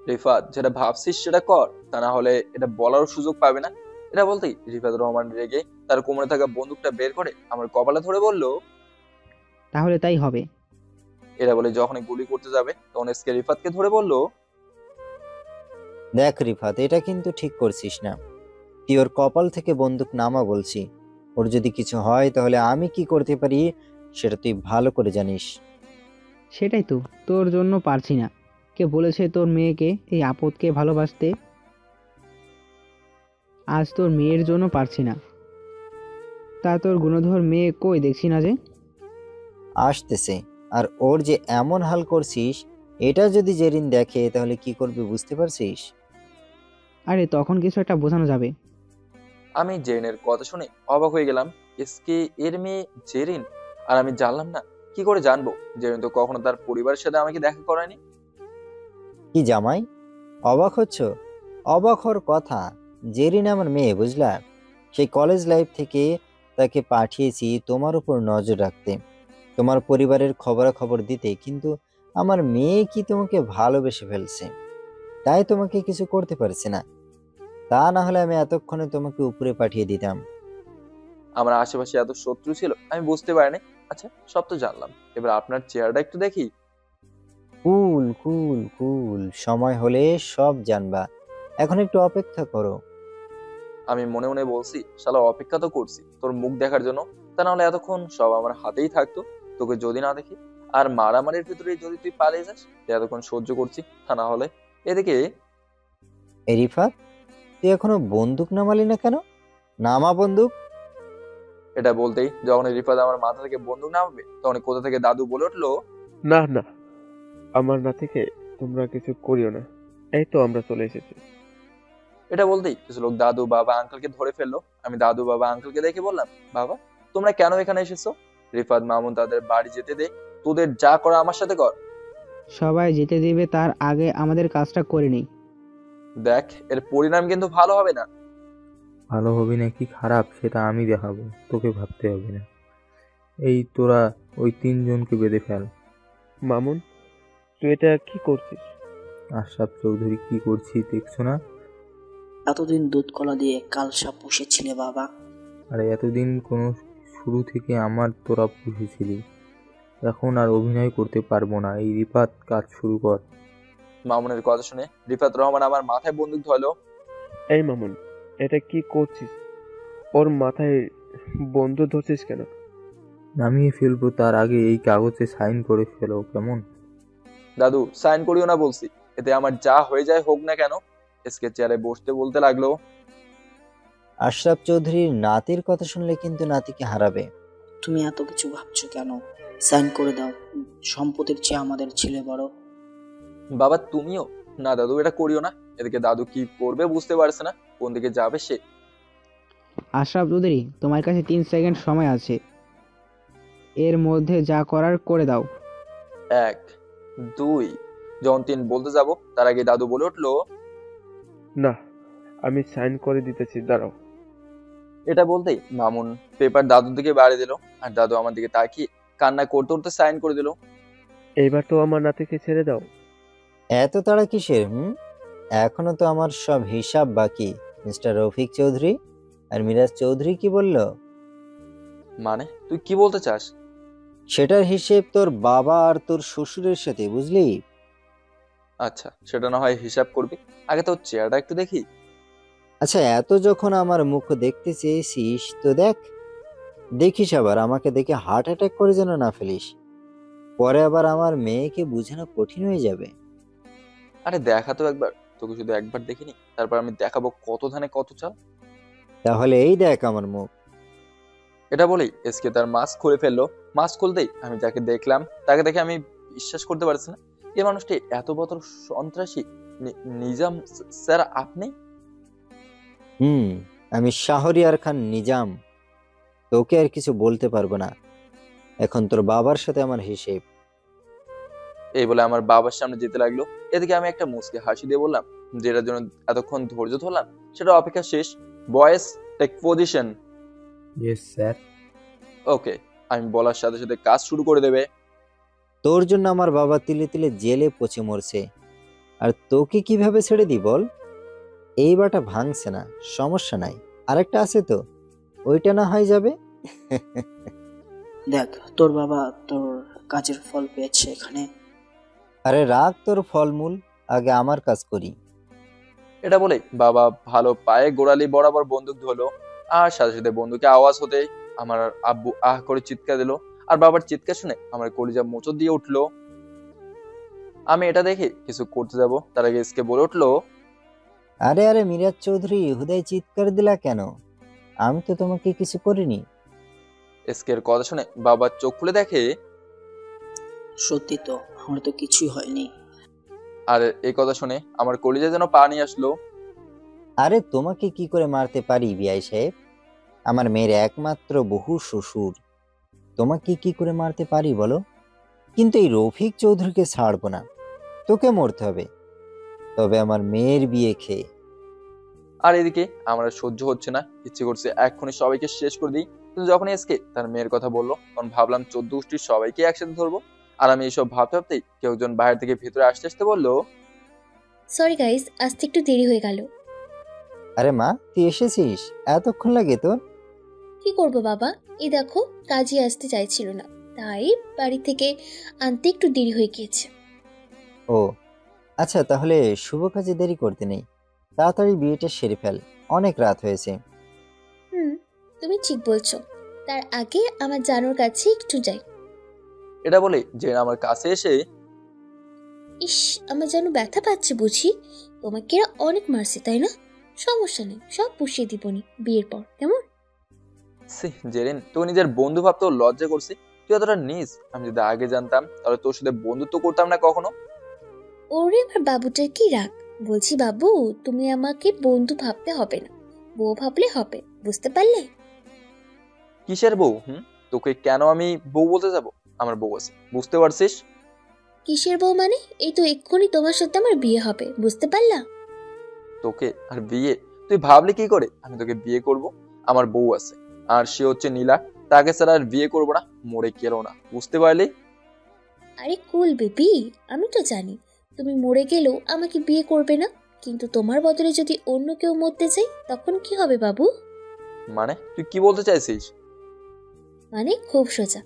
রিফাত, যেটা ভাবছিস সেটা কর, তা না হলে এটা বলার সুযোগ পাবে না। এটা বলতেই রিফাত রহমান রেগে তার কোমরে থাকা বন্দুকটা বের করে আমার কপালে ধরে বলল, তাহলে তাই হবে। এরা বলে যখনই গুলি করতে যাবে তখন এসকে রিফাতকে ধরে বলল, দেখ রিফাত, এটা কিন্তু ঠিক করছিস না। তুই ওর কপাল থেকে বন্দুক নামা বলছি। ওর যদি কিছু হয় তাহলে আমি কি করতে পারি সেটা তুই ভালো করে জানিস। সেটাই তো, তোর জন্য পারছি না। কে বলেছে তোর মেয়েকে এই আপদকে ভালোবাসতে? আজ তোর মেয়ের জন্য পারছি না। তা তোর গুণধর মেয়ে কই দেখছি না যে? আসতেছে। আর ওর যে এমন হাল করছিস, এটা যদি জেরিন দেখে তাহলে কি করবে বুঝতে পারছিস? আরে তখন কিছু একটা বোঝানো যাবে। আমি জেরিনের কথা শুনে অবাক হয়ে গেলাম। এসকে এর মেয়ে জেরিন, আর আমি জানলাম না। কি করে জানবো? জেরিন তো কখনো তার পরিবারের সাথে আমাকে দেখা করায়নি। কি জামাই, অবাক হচ্ছ? অবাক হওয়ার কথা। জেরিন আমার মেয়ে, বুঝলা? সেই কলেজ লাইফ থেকে তাকে পাঠিয়েছি তোমার উপর নজর রাখতে, তোমার পরিবারের খবরাখবর দিতে, কিন্তু আমার মেয়ে কি তোমাকে ভালোবেসে ফেলছে, তাই তোমাকে কিছু করতে পারছে না। তা না হলে আমি এতক্ষণে তোমাকে উপরে পাঠিয়ে দিতাম। আমার আশেপাশে এত শত্রু ছিল আমি বুঝতে পারিনি। আচ্ছা, সব তো জানলাম, এবার আপনার চেহারাটা একটু দেখি। কুল কুল কুল, সময় হলে সব জানবা, এখন একটু অপেক্ষা করো। আমি মনে মনে বলছি, শালা অপেক্ষা তো করছি তোর মুখ দেখার জন্য, তা না হলে এতক্ষণ সব আমার হাতেই থাকতো। তোকে যদি না দেখি আর মারামারির ভিতরে যদি তুই পালিয়ে যাস, এতক্ষণ সহ্য করছি, তা না হলে। এদিকে রিফাত, তুই এখনো বন্দুক নামালি না কেন? নামা বন্দুক। এটা বলতেই যখন রিফাত আমার মাথা থেকে বন্দুক নামাবে তখন কোথা থেকে দাদু বলে উঠলো, না না, আমার না থেকে তোমরা কিছু করিও না, এই তো আমরা চলে এসেছি। এটা বলতেই কিছু লোক দাদু, বাবা, আঙ্কেলকে ধরে ফেললো। আমি দাদু, বাবা, আঙ্কেলকে দেখে বললাম, বাবা তোমরা কেন এখানে এসেছো? রিফাত, মামুন তাদের বাড়ি যেতে দে, তোদের যা করা আমার সাথে কর। সবাই যেতে দিবে তার আগে আমাদের কাজটা করে নেই। দেখ, এর পরিণাম কিন্তু ভালো হবে না। ভালো হবে নাকি খারাপ সেটা আমি দেখাবো, তোকে ভাবতে হবে না। এই তোরা ওই তিনজনকে বেঁধে ফেল। মামুন, তুই এটা কি করছিস? আশরাফ চৌধুরী, কি করছি দেখছো না? এতদিন দুধ কলা দিয়ে কালসা পুষেছিলে বাবা। আরে এতদিন কোনো শুরু থেকে আমার তোরা পুষেছিলি, এখন আর অভিনয় করতে পারবো না। এই রিফাত, কাজ শুরু কর। মামুনের কথা শুনে রিফাত রহমান আমার মাথায় বন্দুক ধরলো। এই মামুন, এটা কি করছিস? ওর মাথায় বন্দুক ধরছিস কেন? নামিয়ে ফেলবো তার আগে এই কাগজে সাইন করে ফেলো, কেমন? দাদু সাইন করিও না বলছি, এতে আমার যা হয়ে যায় হোক না কেন। এসকে চেয়ারে বসতে বলতে লাগলো, আশরাফ চৌধুরীর নাতির কথা শুনলে কিন্তু নাতিকে হারাবে। তুমি এত কিছু ভাবছো কেন? সাইন করে দাও, সম্পত্তির চেয়ে আমাদের ছেলে বড়। বাবা তুমিও না দাদু, এটা করিও না। এদিকে দাদু কি করবে বুঝতে পারছে না, কোন দিকে যাবে সে। আশরাফ চৌধুরী, তোমার কাছে 3 সেকেন্ড সময় আছে, এর মধ্যে যা করার করে দাও। 1 2 যখন 3 বলতে যাব তার আগে দাদু বলে উঠলো, না, আমি সাইন করে দিতেছি, দাঁড়াও। এটা বলতেই মামুন পেপার দাদুর দিকে বাড়ি দিল, আর দাদু আমার দিকে তাকিয়ে কান্না করতে করতে সাইন করে দিল। এইবার তো আমার নাতিকে ছেড়ে দাও। এত তাড়া কিসের? এখনো তো আমার সব হিসাব বাকি। মিস্টার রফিক চৌধুরী আর মিরাজ চৌধুরী কি বলল? মানে তুই কি বলতে চাস? সেটার হিসেব তোর বাবা আর তোর শ্বশুরের সাথে, বুঝলি? আচ্ছা সেটা না হয় হিসাব করবি, আগে তোর চেহারাটা একটু দেখি। আচ্ছা, এত যখন আমার মুখ দেখতে চেয়েছিস তো দেখিস আবার আমাকে দেখে হার্ট অ্যাটাক করে যেন না ফেলিস। পরে আবার আমার মেয়েকে বোঝানো কঠিন হয়ে যাবে। আরে দেখা তো একবার, তোকে শুধু একবার দেখিনি, তারপর আমি দেখাবো কত ধানে কত চাল। তাহলে এই দেখ আমার মুখ। এটা বলেই এসকে তার মাস্ক খুলে ফেললো। মাস্ক খুলতেই আমি যাকে দেখলাম তাকে দেখে আমি বিশ্বাস করতে পারছি না, এই মানুষটি এত বড় সন্ত্রাসী। নিজাম স্যার আপনি? আমি শাহরিয়ার খান নিজাম। তোকে আর কিছু বলতে পারবো না, এখন তোর বাবার সাথে আমার হিসেব। এই বলে আমার বাবার সামনে যেতে লাগলো। এদিকে আমি একটা মুচকে হাসি দিয়ে বললাম, যেটার জন্য এতক্ষণ ধৈর্য ধরলাম সেটা অপেক্ষা শেষ। Boys take position. Yes sir. Okay, আমি বলার সাথে সাথে কাজ শুরু করে দেবে। তোর জন্য আমার বাবা তিলে তিলে জেলে পচে মরছে, আর তোকে কিভাবে ছেড়ে দি বল? এই বাটা ভাঙছে না, সমস্যা নাই, আরেকটা আছে তো, ওইটা না হয় যাবে। দেখ তোর বাবা তোর কাজের ফল পেয়েছে এখানে। আরে রাখ তোর ফলমূল, আগে আমার কাজ করি। এটা বলে বাবা ভালো পায়ে গোড়ালি বরাবর বন্দুক ধরলো, আর সাথে সাথে বন্দুকে আওয়াজ হতে আমার আব্বু আহ করে চিৎকার দিল। আর বাবার চিৎকার শুনে আমার কলিজা মোচড় দিয়ে উঠলো। আমি এটা দেখে কিছু করতে যাব তার আগে এসকে বলে উঠলো, আরে আরে মিরাজ চৌধুরী, হুদাই চিৎকার দিলা কেন? আমি তো তোমাকে কিছু করিনি। এসকের কথা শুনে বাবার চোখ খুলে দেখে, সত্যি তো, আমার তো কিছুই হয়নি। আর এই কথা শুনে আমার কলিজা যেন পানি আসলো। আরে তোমাকে কি করে মারতে পারি বিআই সাহেব? আমার মেয়ের একমাত্র বহু শ্বশুর, তোমাকে কি করে মারতে পারি বলো? কিন্তু এই রফিক চৌধুরীকে ছাড়বো না, তোকে মরতে হবে, তবে আমার মেয়ের বিয়ে খেয়ে। আর এদিকে আমার সহ্য হচ্ছে না, ইচ্ছে করছে এক্ষুনি সবাইকে শেষ করে দিই। কিন্তু যখন এসকে তার মেয়ের কথা বললো তখন ভাবলাম 14 গোষ্ঠীর সবাইকে একসাথে ধরবো। আর আমি এইসব ভাবতে ভাবতেই কেউ একজন বাইরে থেকে ভেতরে আসতে আসতে বললো, সরি গাইস, আসতে একটু দেরি হয়ে গেল। আরে মা, তুই এসেছিস? এতক্ষণ লাগে তোর? কি করব বাবা, এই দেখো কাজে আসতে চাইছিল না, তাই বাড়ি থেকে আনতে একটু দেরি হয়ে গিয়েছে। ও আচ্ছা, তাহলে শুভ কাজে দেরি করতে নেই, তাড়াতাড়ি বিয়েটা সেরে ফেল, অনেক রাত হয়েছে। তুমি ঠিক বলছো, তার আগে আমার জানোর কাছে একটু যাই। এটা বলে যে আমার কাছে এসে, ইস, আমার জানো ব্যথা পাচ্ছে বুঝি, তোমাকে এরা অনেক মারছে তাই না? সমস্যা নেই, সব পুষিয়ে দিবনি বিয়ের পর, কেমন? জেরিন তো নিজের বন্ধু ভাবতেও লজ্জা করছি, তুই এতটা নিস। আমি যদি আগে জানতাম তাহলে তোর সাথে বন্ধুত্ব করতাম না কখনো। ওরে আমার বাবুটার কি রাগ, বলছি বাবু তুমি আমাকে বন্ধু ভাবতে হবে না, বউ ভাবলে হবে, বুঝতে পারলে? কিসের বউ? তোকে কেন আমি বউ বলতে যাব? আমার বউ আছে, বুঝতে পারছিস? কিসের বউ মানে? এই তো এক্ষুনি তোমার সাথে আমার বিয়ে হবে, বুঝতে পারলা? তোকে আর বিয়ে? তুই ভাবলি কি করে আমি তোকে বিয়ে করব? আমার বউ আছে, আর সে হচ্ছে নীলা, তাকে ছাড়া আর বিয়ে করবো না, মরে গেল না, বুঝতে পারলি? আরে কুল বেবি, আমি তো জানি তুমি মরে গেলেও আমাকে বিয়ে করবে না, কিন্তু তোমার বদলে যদি অন্য কেউ মরতে চাই তখন কি হবে বাবু? মানে তুই কি বলতে চাইছিস? মানে খুব সোজা,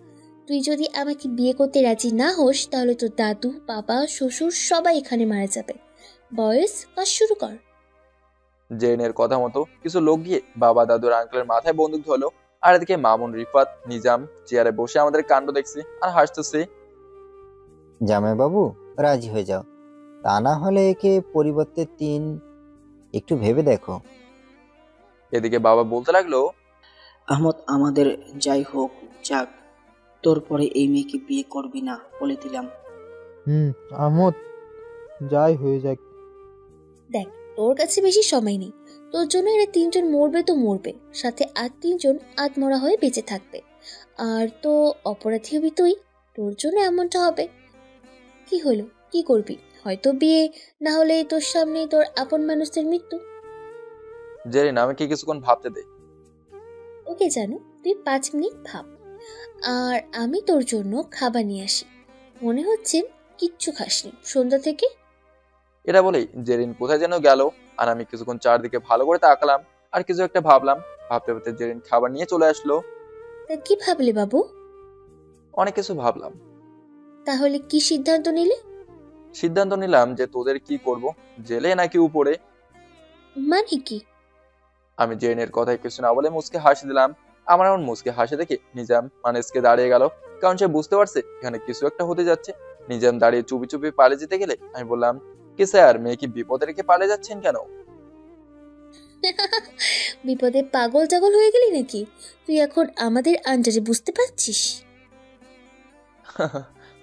তুই যদি আমাকে বিয়ে করতে রাজি না হোস তাহলে তোর দাদু, বাবা, শ্বশুর সবাই এখানে মারা যাবে। বয়স কাজ শুরু কর। জেরিনের কথা মতো কিছু লোক গিয়ে বাবা দাদুর আঙ্কেলের মাথায় বন্দুক ধরলো, আর এদিকে মামুন, রিফাত, নিজাম চেয়ারে বসে আমাদের কাণ্ড দেখছে আর হাসতেছে। জামাইবাবু রাজি হয়ে যাও, তা না হলে একে পরিবর্তে 3 একটু ভেবে দেখো। এদিকে বাবা বলতে লাগলো, আহমদ, আমাদের যাই হোক যাক, তোর পরে এই মেয়েকে বিয়ে করবি না বলে দিলাম। আহমদ, যাই হয়ে যাক। দেখ, তোর কাছে বেশি সময় নেই। তোর জন্য এরা 3 জন মরবে তো মরবে, সাথে আর 3 জন আত্মরা হয়ে বেঁচে থাকবে। আর তো অপরাধী হবি তুই, তোর জন্য এমনটা হবে। কি হলো, কি করবি? হয়তো বিয়ে, না হলে তোর সামনে তোর আপন মানুষদের মৃত্যু। জেরিন আমাকে কিছুক্ষণ ভাবতে দে। ওকে জানো, তুই 5 মিনিট ভাব, আর আমি তোর জন্য খাবার নিয়ে আসি। মনে হচ্ছে কিচ্ছু খাসনি সন্ধ্যা থেকে। এটা বলেই জেরিন কোথায় যেন গেল, আর আমি কিছুক্ষণ চারদিকে ভালো করে তাকালাম আর কিছু একটা ভাবলাম। ভাবতে ভাবতে জেরিন খাবার নিয়ে চলে আসলো। তা কি ভাবলে বাবু? অনেক কিছু ভাবলাম। তাহলে কি সিদ্ধান্ত নিলে? সিদ্ধান্ত নিলাম যে তোদের কি করব, জেলে নাকি উপরে। মানে কি? আমি জেরিনের কথায় কিছু না বলে মুচকে হাসি দিলাম। আমার এমন মুচকে হাসি দেখে নিজাম মানেসকে দাঁড়িয়ে গেল, কারণ সে বুঝতে পারছে এখানে কিছু একটা হতে যাচ্ছে। নিজাম দাঁড়িয়ে চুপি চুপি পালিয়ে যেতে গেলে আমি বললাম, কি স্যার, মেয়ে কি বিপদে রেখে পালিয়ে যাচ্ছেন কেন? বিপদে পাগল টাগল হয়ে গেলি নাকি? তুই এখন আমাদের আন্ডারে, বুঝতে পারছিস?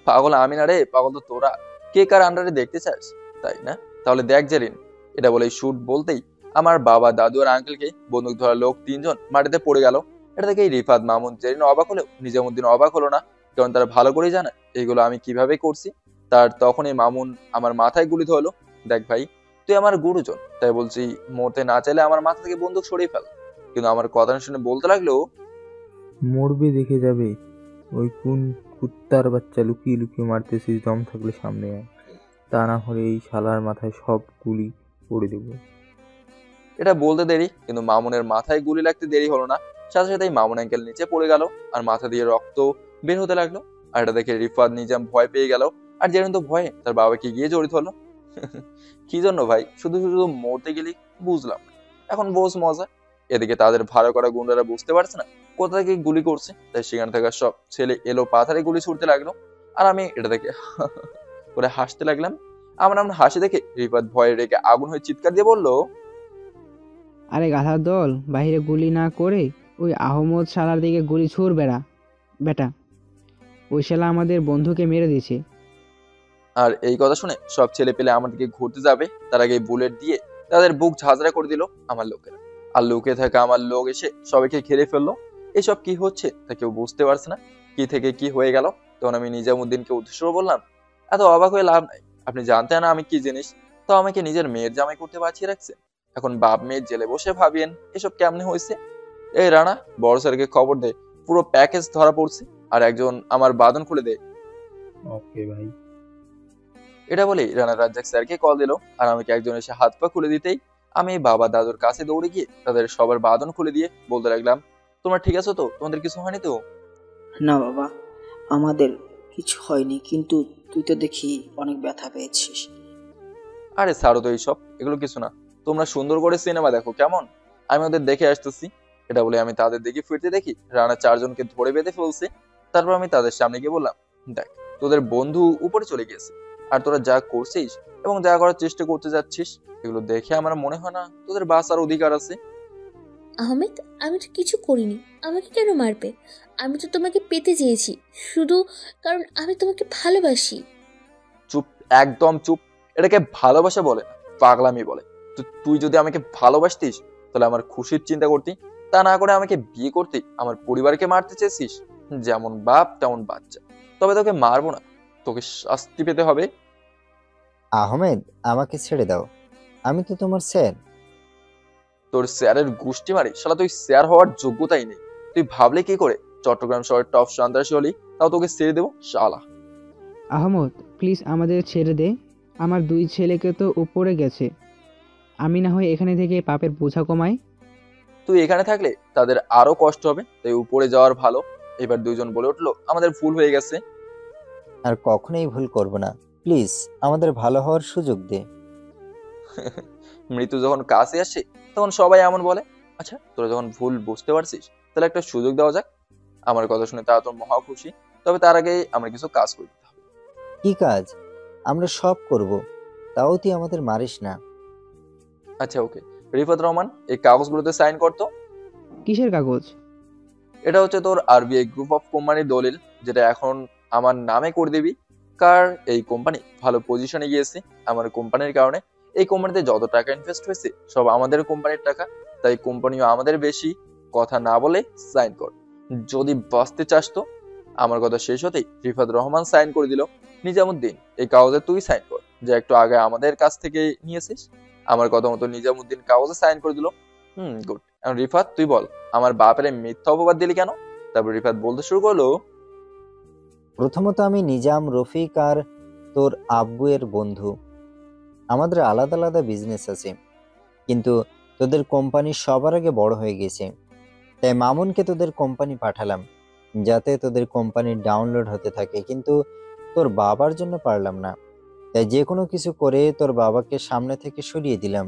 পাগল আমি না রে, পাগল তো তোরা। কে কার আন্ডারে দেখতে চাস, তাই না? তাহলে দেখ জেরিন। এটা বলেই শুট বলতেই আমার বাবা, দাদু আর আঙ্কেলকে বন্দুক ধরা লোক 3 জন মাটিতে পড়ে গেল। এটা দেখে রিফাত, মামুন, জেরিন অবাক হলেও নিজামুদ্দিন অবাক হলো না, কারণ তারা ভালো করেই জানে এইগুলো আমি কিভাবে করছি। তার তখনই মামুন আমার মাথায় গুলি ধরলো। দেখ ভাই, তুই আমার গুরুজন, তাই বলছি মরতে না চাইলে আমার মাথা থেকে বন্দুক সরিয়ে ফেল। কিন্তু আমার কথা শুনে বলতে লাগলো, মরবে দেখে যাবে, ওই কোন কুত্তার বাচ্চা লুকিয়ে লুকিয়ে মারতেছিস, দম থাকলে সামনে আয়, তা না হলে এই শালার মাথায় সব গুলি পড়ে দেবো। এটা বলতে দেরি, কিন্তু মামুনের মাথায় গুলি লাগতে দেরি হলো না। সাথে সাথেই মামুন আঙ্কেল নিচে পড়ে গেল আর মাথা দিয়ে রক্ত বের হতে লাগলো। আর এটা দেখে রিফাত, নিজাম ভয় পেয়ে গেল, আর জেরিন তো ভয়ে তার বাবাকে গিয়ে জড়িত হলো। কি জন্য ভাই, শুধু শুধু মরতে গেলি, বুঝলাম না। এখন বোঝ মজা। এদিকে তাদের ভাড়া করা গুন্ডারা বুঝতে পারছে না কোথা থেকে গুলি করছে, তাই সেখানে থাকা সব ছেলে এলো পাথারে গুলি ছুটতে লাগলো। আর আমি এটা দেখে করে হাসতে লাগলাম। আমার এমন হাসি দেখে রিফাত ভয়ে রেখে আগুন হয়ে চিৎকার দিয়ে বললো, আরে গাধার দল, বাইরে গুলি না করে ওই আহমদ শালার দিকে গুলি ছুড়বে না বেটা, ওই শালা আমাদের বন্ধুকে মেরে দিয়েছে। আর এই কথা শুনে সব ছেলে পেলে আমার দিকে ঘুরতে যাবে তার আগে বুলেট দিয়ে তাদের বুক ঝাঁঝরা করে দিল আমার লোকেরা। আর লুকিয়ে থাকা আমার লোক এসে সবাইকে ঘিরে ফেললো। এসব কি হচ্ছে তা কেউ বুঝতে পারছে না, কি থেকে কি হয়ে গেল। তখন আমি নিজামুদ্দিনকে উদ্দেশ্য বললাম, এত অবাক হয়ে লাভ নাই, আপনি জানতেন না আমি কি জিনিস, তো আমাকে নিজের মেয়ের জামাই করতে বাঁচিয়ে রাখছেন। এখন বাপ মেয়ের জেলে বসে ভাবিয়েন এসব কেমনে হয়েছে। এই রানা, বড় স্যারকে খবর দে, পুরো প্যাকেজ ধরা পড়ছে, আর একজন আমার বাঁধন খুলে দে। ওকে ভাই। এটা বলেই রানা রাজ্জাক স্যারকে কল দিল, আর আমাকে একজন এসে হাত পা খুলে দিতেই আমি বাবা দাদুর কাছে দৌড়ে গিয়ে তাদের সবার বাঁধন খুলে দিয়ে বলতে লাগলাম, তোমরা ঠিক আছো তো? তোমাদের কিছু হয়নি তো? না বাবা, আমাদের কিছু হয়নি, কিন্তু তুই তো দেখি অনেক ব্যথা পেয়েছিস। আরে ছাড়ো তো এইসব, এগুলো কিছু না। তোমরা সুন্দর করে সিনেমা দেখো কেমন, আমি ওদের দেখে আসতেছি। এটা বলে আমি তাদের দিকে ফিরতে দেখি রানা 4 জনকে ধরে বেঁধে ফেলছে। তারপর আমি তাদের সামনে গিয়ে বললাম, দেখ, তোদের বন্ধু উপরে চলে গেছে, আর তোরা যা করছিস এবং যা করার চেষ্টা করতে যাচ্ছিস, এগুলো দেখে আমার মনে হয় না তোদের বাঁচার অধিকার আছে। আহমেদ, আমি তো কিছু করিনি, আমাকে কেন মারবে? আমি তো তোমাকে পেতে চেয়েছি, শুধু কারণ আমি তোমাকে ভালোবাসি। চুপ, একদম চুপ। এটাকে ভালোবাসা বলে না, পাগলামি বলে। তুই যদি আমাকে ভালোবাসতিস তাহলে আমার খুশির চিন্তা করতি, তা না করে আমাকে বিয়ে করতে আমার পরিবারকে মারতে চেয়েছিস। যেমন বাপ তেমন বাচ্চা। তবে তোকে মারবো না, তোকে শাস্তি পেতে হবে। আহমেদ, আমাকে ছেড়ে দাও, আমি তো তোমার স্যার। তোর স্যারের গোষ্ঠী মারি, শালা তুই স্যার হওয়ার যোগ্যতাই নেই। তুই ভাবলে কি করে চট্টগ্রাম শহরের টপ সন্ত্রাসী হলি, তাও তোকে ছেড়ে দেবো শালা। আহমদ প্লিজ আমাদের ছেড়ে দে, আমার 2 ছেলেকে তো উপরে গেছে, আমি না হয় এখানে থেকে পাপের বোঝা কমাই। তুই এখানে থাকলে তাদের আরো কষ্ট হবে, তাই উপরে যাওয়ার ভালো। এবার 2 জন বলে উঠলো, আমাদের ভুল হয়ে গেছে। আর কখনোই ভুল করব না, প্লিজ আমাদের ভালো হওয়ার সুযোগ দে। মৃত্যু যখন কাছে আসে তখন সবাই এমন বলে। আচ্ছা, তোরা যখন ভুল বুঝতে পারছিস তাহলে একটা সুযোগ দেওয়া যাক। আমার কথা শুনে তারা তো মহা খুশি, তবে তার আগে আমার কিছু কাজ করতে হবে। কি কাজ? আমরা সব করব, তাও তুই আমাদের মারিস না। আচ্ছা ওকে, রিফাত রহমান এই কাগজগুলোতে সাইন করতো। কিসের কাগজ? এটা হচ্ছে তোর আরবিআই গ্রুপ অফ কোম্পানির দলিল, যেটা এখন আমার নামে করে দিবি। কার এই কোম্পানি ভালো পজিশনে গিয়েছে আমার কোম্পানির কারণে। এই কোম্পানিতে যত টাকা ইনভেস্ট হয়েছে সব আমাদের কোম্পানির টাকা, তাই কোম্পানিও আমাদের বেশি। কথা না বলে সাইন কর, যদি বাঁচতে চাস তো। আমার কথা শেষ হতেই রিফাত রহমান সাইন করে দিল। নিজামুদ্দিন এই কাগজে তুই সাইন কর, যে একটু আগে আমাদের কাছ থেকে নিয়েছিস। আমার কথা মতো নিজামুদ্দিন কাগজে সাইন করে দিল। গুড। এখন রিফাত তুই বল, আমার বাপের মিথ্যা অপবাদ দিলি কেন? তারপর রিফাত বলতে শুরু করলো। প্রথমত আমি নিজাম, রফিক আর তোর আব্বু এর বন্ধু। আমাদের আলাদা আলাদা বিজনেস আছে, কিন্তু তোদের কোম্পানি সবার আগে বড় হয়ে গেছে, তাই মামুনকে তোদের কোম্পানি পাঠালাম যাতে তোদের কোম্পানি ডাউনলোড হতে থাকে, কিন্তু তোর বাবার জন্য পারলাম না, তাই যে কোনো কিছু করে তোর বাবাকে সামনে থেকে সরিয়ে দিলাম।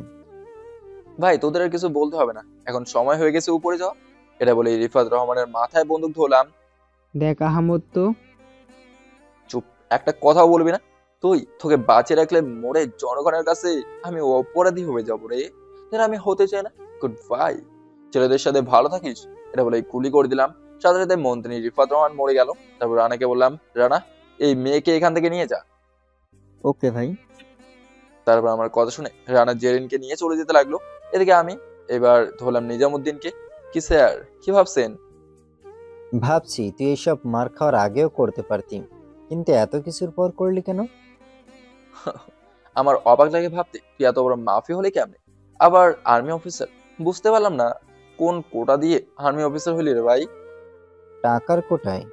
ভাই তোদের আর কিছু বলতে হবে না, এখন সময় হয়ে গেছে উপরে যাওয়া। এটা বলে রিফাত রহমানের মাথায় বন্দুক ধরলাম। দেখ আহমদ, তো চুপ, একটা কথাও বলবি না তুই। তোকে বাঁচিয়ে রাখলে মোড়ে জনগণের কাছে আমি অপরাধী হয়ে যাবো রে, যেন আমি হতে চাই না। গুড বাই, ছেলেদের সাথে ভালো থাকিস। এটা বলে গুলি করে দিলাম। সাথে সাথে মন্ত্রী রিফাত রহমান মরে গেল। তারপর রানাকে বললাম, রানা এই মেয়েকে এখান থেকে নিয়ে যা। ওকে ভাই। তারপর আমার কথা শুনে রানা জেরিনকে নিয়ে চলে যেতে লাগলো। এদিকে আমি এবার ধরলাম নিজামুদ্দিনকে। কি স্যার, কি ভাবছেন? ভাবছি তুই এইসব মার খাওয়ার আগেও করতে পারতি, কিন্তু এত কিছুর পর করলি কেন? আমার অবাক লাগে ভাবতে তুই এত বড় মাফি হলে কেমনে, আবার আর্মি অফিসার। বুঝতে পারলাম না কোন কোটা দিয়ে আর্মি অফিসার হলি রে ভাই। টাকার কোটায়।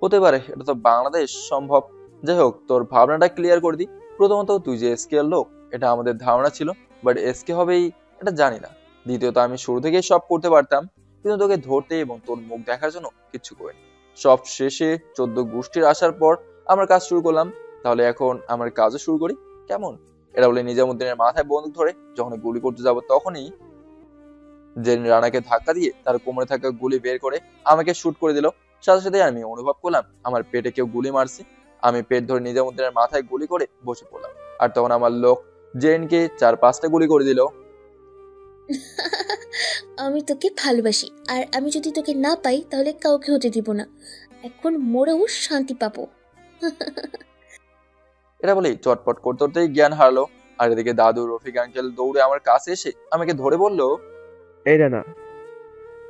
হতে পারে, এটা তো বাংলাদেশ সম্ভব। যাই হোক, তোর ভাবনাটা ক্লিয়ার করে দি। প্রথমত তুই যে এসকে এর লোক এটা আমাদের ধারণা ছিল, বাট এসকে হবেই এটা জানি না। দ্বিতীয়ত আমি শুরু থেকেই সব করতে পারতাম, কিন্তু তোকে ধরতে এবং তোর মুখ দেখার জন্য কিচ্ছু করিনি। সব শেষে 14 গোষ্ঠীর আসার পর আমরা কাজ শুরু করলাম। তাহলে এখন আমার কাজও শুরু করি, কেমন? এটা বলে নিজামুদ্দিনের মাথায় বন্দুক ধরে যখন গুলি করতে যাব তখনই জেরিন রানাকে ধাক্কা দিয়ে তার কোমরে থাকা গুলি বের করে আমাকে শুট করে দিল। সাথে সাথে আমি অনুভব করলাম আমার পেটে কেউ গুলি মারছে। আমি পেট ধরে নিজামুদ্দিনের মাথায় গুলি করে বসে পড়লাম। আর তখন আমার লোক জেরিনকে 4-5টা গুলি করে দিল। আমি তোকে ভালোবাসি, আর আমি যদি তোকে না পাই তাহলে কাউকে হতে দিব না। এখন মরেও শান্তি পাবো। এটা বলেই চটপট করতে করতেই জ্ঞান হারালো। আর এদিকে দাদু রফিক আঙ্কেল দৌড়ে আমার কাছে এসে আমাকে ধরে বলল, এই না,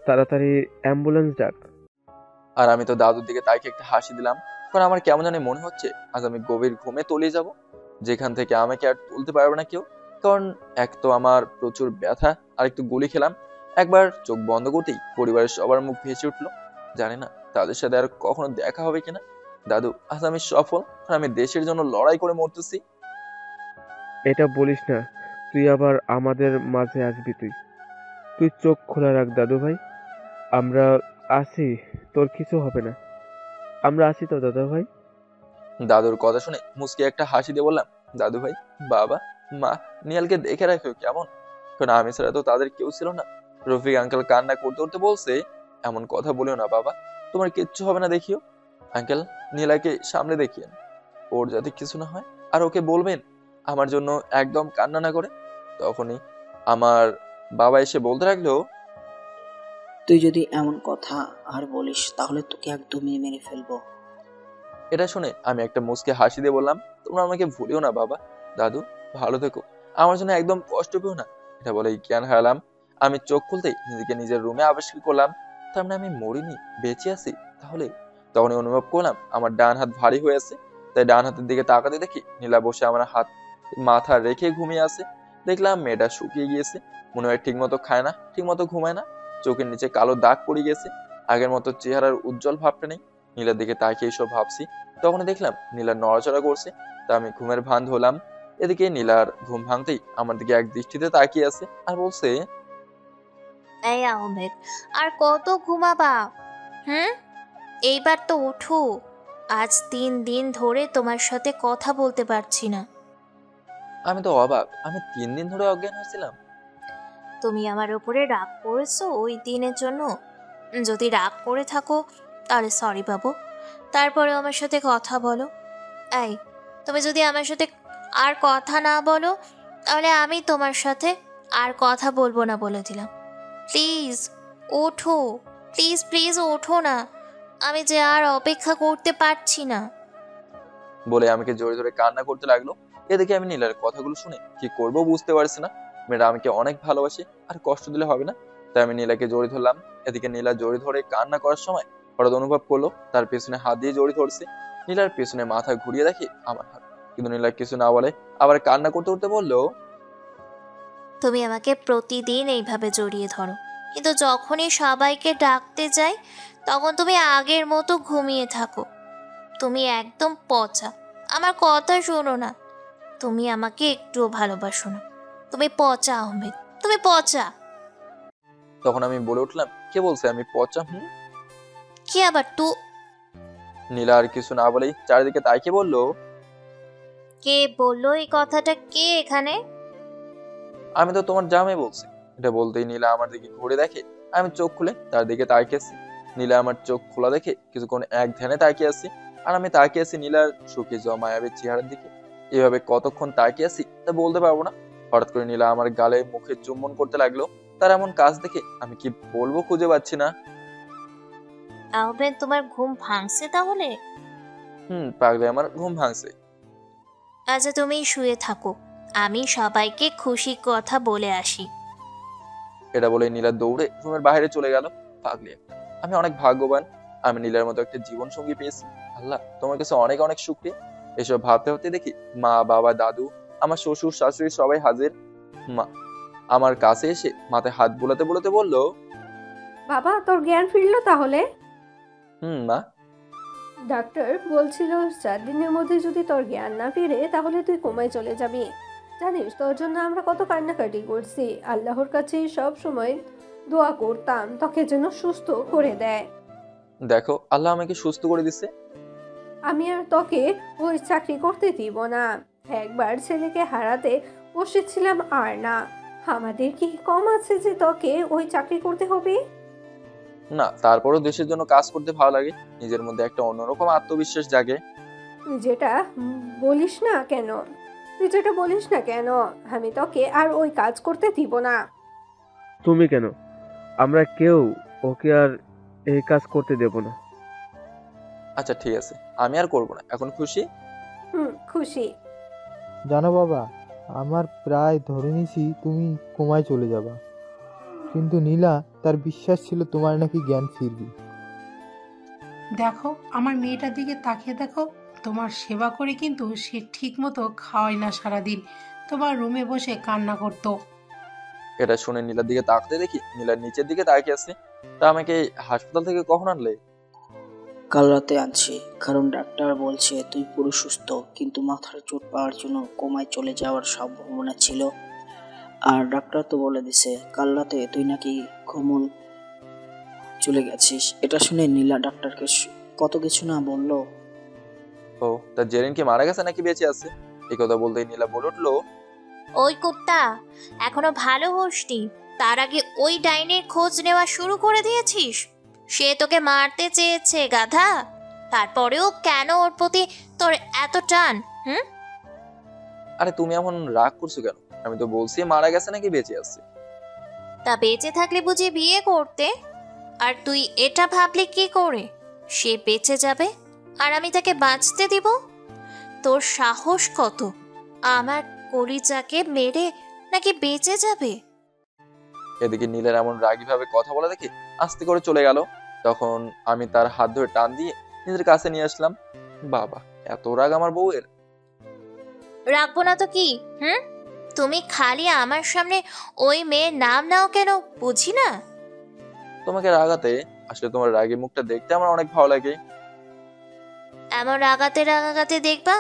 তাড়াতাড়ি অ্যাম্বুলেন্স ডাক। আর আমি তো দাদুর দিকে তাকে একটা হাসি দিলাম, কারণ আমার কেমন জানি মনে হচ্ছে আজ আমি গভীর ঘুমে তলিয়ে যাব, যেখান থেকে আমাকে আর তুলতে পারবে না কেউ। কারণ এক তো আমার প্রচুর ব্যথা, আর একটু গুলি খেলাম। একবার চোখ বন্ধ করতেই পরিবারের সবার মুখ ভেসে উঠলো। জানি না তাদের সাথে আর কখনো দেখা হবে কিনা। দাদু, আজ আমি সফল, আর আমি দেশের জন্য লড়াই করে মরতেছি। এটা বলিস না, তুই আবার আমাদের মাঝে আসবি। তুই চোখ খোলা রাখ দাদু ভাই, আমরা আছি, তোর কিছু হবে না, আমরা আছি তো দাদু ভাই। দাদুর কথা শুনে মুচকি একটা হাসি দিয়ে বললাম, দাদু ভাই, বাবা, মা, নিয়ালকে দেখে রাখো কেমন, কারণ আমি ছাড়া তো তাদের কেউ ছিল না। রফিক আঙ্কেল কান্না করতে করতে বলছে, এমন কথা বলিও না বাবা, তোমার কিচ্ছু হবে না, দেখিও। আঙ্কেল নীলাকে সামনে দেখিয়েন, ওর যাতে কিছু না হয়। আর ওকে বলবেন আমার জন্য একদম কান্না না করে। তখনই আমার বাবা এসে বলতে লাগলো, তুই যদি এমন কথা আর বলিস তাহলে তোকে একদমই মেরে ফেলবো। এটা শুনে আমি একটা মুচকে হাসি দিয়ে বললাম, তোমরা আমাকে ভুলিও না বাবা। দাদু ভালো থেকো, আমার জন্য একদম কষ্ট পেও না। এটা বলে জ্ঞান হারালাম। আমি চোখ খুলতেই নিজেকে নিজের রুমে আবিষ্কার করলাম। তার মানে আমি মরিনি, বেঁচে আছি তাহলে। তখনই অনুভব করলাম আমার ডান হাত ভারী হয়ে আছে। তাই ডান হাতের দিকে তাকাতে দেখি নীলা বসে আমার হাত মাথা রেখে ঘুমিয়ে আছে। দেখলাম মেয়েটা শুকিয়ে গিয়েছে, মনে হয় ঠিক মতো খায় না, ঠিক মতো ঘুমায় না। চোখের নিচে কালো দাগ পড়ে গেছে, আগের মতো চেহারার উজ্জ্বল ভাবটা নেই। নীলার দিকে তাকিয়ে এসব ভাবছি, তখন দেখলাম নীলা নড়াচড়া করছে। তা আমি ঘুমের ভান ধরলাম। এদিকে নীলার ঘুম ভাঙতেই আমার দিকে এক দৃষ্টিতে তাকিয়ে আছে আর বলছে, এই আহমেদ, আর কত ঘুমাবা? এইবার তো ওঠো, আজ 3 দিন ধরে তোমার সাথে কথা বলতে পারছি না। আমি তো অবাক, আমি 3 দিন ধরে অজ্ঞান হয়েছিলাম। তুমি আমার ওপরে রাগ করেছো ওই দিনের জন্য? যদি রাগ করে থাকো তাহলে সরি বাবু, তারপরে আমার সাথে কথা বলো। এই, তুমি যদি আমার সাথে আর কথা না বলো তাহলে আমি তোমার সাথে আর কথা বলবো না বলে দিলাম। প্লিজ ওঠো, প্লিজ প্লিজ ওঠো না, আমি যে আর অপেক্ষা করতে পারছি না। বলে আমাকে জোরে জোরে কান্না করতে লাগলো। এদিকে আমি নীলার কথাগুলো শুনে কি করব বুঝতে পারছি না। মেয়েটা আমাকে অনেক ভালোবাসে, আর কষ্ট দিলে হবে না, তাই আমি নীলাকে জড়ি ধরলাম। এদিকে নীলা জড়ি ধরে কান্না করার সময় হঠাৎ অনুভব করলো তার পেছনে হাত দিয়ে জড়ি ধরছে। নীলার পেছনে মাথা ঘুরিয়ে দেখে আমার হাত, কিন্তু নীলা কিছু না বলে আবার কান্না করতে করতে বললো, তুমি আমাকে প্রতিদিন এইভাবে জড়িয়ে ধরো, কিন্তু যখনই সবাইকে ডাকতে যাই তখন তুমি আগের মতো ঘুমিয়ে থাকো। তুমি একদম পচা, আমার কথা শোনো না, তুমি আমাকে একটুও ভালোবাসো না, তুমি পচা আহমেদ, তুমি পচা। তখন আমি বলে উঠলাম, কে বলছে আমি পচা? কি আবার তু? নীলা আর কিছু না বলেই চারিদিকে তাইকে বললো, কে বললো এই কথাটা? কে এখানে? আমি তো তোমার জামাই বলছি। এটা বলতেই নীলা আমার দিকে ঘুরে দেখে। আমি চোখ খুলে তার দিকে তাকিয়ে আছি। নীলা আমার চোখ খোলা দেখে কিছুক্ষণ এক ধ্যানে তাকিয়ে আছি, আর আমি তাকিয়ে আছি নীলার শুকিয়ে যাওয়া মায়াবী চেহারার দিকে। এভাবে কতক্ষণ তাকিয়ে আছি তা বলতে পারবো না। হঠাৎ করে নীলা আমার গালে মুখে চুম্বন করতে লাগলো। তার এমন কাজ দেখে আমি কি বলবো খুঁজে পাচ্ছি না। আহমেদ, তোমার ঘুম ভাঙছে তাহলে? পাগলে, আমার ঘুম ভাঙছে। আচ্ছা তুমি শুয়ে থাকো, আমি সবাইকে খুশি কথা বলে আসি। এটা বলে নীলা দৌড়ে রুমের বাইরে চলে গেল। পাগলি একটা, আমি অনেক ভাগ্যবান, আমি নীলার মতো একটা জীবন সঙ্গী পেয়েছি। আল্লাহ, তোমার কাছে অনেক অনেক শুকরিয়া। এসব ভাবতে ভাবতে দেখি মা, বাবা, দাদু, আমার শ্বশুর শাশুড়ি সবাই হাজির। মা আমার কাছে এসে মাথায় হাত বুলাতে বুলাতে বলল, বাবা তোর জ্ঞান ফিরলো তাহলে? মা। ডাক্তার বলছিল 4 দিনের মধ্যে যদি তোর জ্ঞান না ফিরে তাহলে তুই কোমায় চলে যাবি। জানিস তোর জন্য আমরা কত কান্নাকাটি করছি, আল্লাহর কাছে সব সময় দোয়া করতাম তোকে যেন সুস্থ করে দেয়। দেখো, আল্লাহ আমাকে সুস্থ করে দিছে। আমি আর তোকে ওই চাকরি করতে দিব না। একবার ছেলেকে হারাতে বসেছিলাম, আর না, আমাদের কি কম আছে যে তোকে ওই চাকরি করতে হবে? না, তারপরও দেশের জন্য কাজ করতে ভালো লাগে, নিজের মধ্যে একটা অন্যরকম আত্মবিশ্বাস জাগে। তুই যেটা বলিস না কেন, আমি তোকে আর ওই কাজ করতে দিব না। তুমি কেন? আমরা কেউ ওকে আর এই কাজ করতে দেব না। আচ্ছা ঠিক আছে, আমি আর করবো না। এখন খুশি? খুশি। জানো বাবা, আমার প্রায় ধরে নিছি তুমি কোমায় চলে যাবা, কিন্তু নীলা তার বিশ্বাস ছিল তোমার নাকি জ্ঞান ফিরবে। দেখো আমার মেয়েটার দিকে তাকিয়ে দেখো, তোমার সেবা করে কিন্তু সে ঠিক মতো খাওয়ায় না, সারাদিন তোমার রুমে বসে কান্না করতো। এটা শুনে নীলার দিকে তাকাতে দেখি নীলার নিচের দিকে তাকিয়ে আছে। তা আমাকে হাসপাতাল থেকে কখন আনলে? কাল রাতে আনছি, কারণ ডাক্তার বলছে তুই পুরো সুস্থ, কিন্তু মাথার চোট পাওয়ার জন্য কোমায় চলে যাওয়ার সম্ভাবনা ছিল। আর ডাক্তার তো বলে দিছে কাল রাতে তুই নাকি ঘুমন চলে গেছিস। এটা শুনে নীলা ডাক্তারকে কত কিছু না বললো। ও, তা জেরিন কি মারা গেছে নাকি বেঁচে আছে? এই কথা বলতেই নীলা বলে উঠলো, ওই কুত্তা, এখনো ভালো হোসনি, তার আগে ওই ডাইনির খোঁজ নেওয়া শুরু করে দিয়েছিস? সে তোকে মারতে চেয়েছে গাধা, তারপরেও কেন ওর প্রতি তোর এত টান? আরে তুমি এমন রাগ করছো কেন? আমি তো বলছি মারা গেছে নাকি বেঁচে আছে। তা বেঁচে থাকলে বুঝি বিয়ে করতে? আর তুই এটা ভাবলি কি করে সে বেঁচে যাবে আর আমি তাকে বাঁচতে দিব? তোর সাহস কত আমার কলিজাকে মেরে নাকি বেঁচে যাবে? এদিকে নীলের এমন রাগী ভাবে কথা বলা দেখে আস্তে করে চলে গেল। তখন আমি তার হাত ধরে টান দিয়ে নিজের কাছে নিয়ে আসলাম। বাবা, এত রাগ আমার বউয়ের! রাখবো না তো কি? তুমি খালি আমার সামনে ওই মেয়ের নাম নাও কেন বুঝি না। তোমাকে রাগাতে, আসলে তোমার রাগী মুখটা দেখতে আমার অনেক ভালো লাগে। এমন রাগাতে দেখবা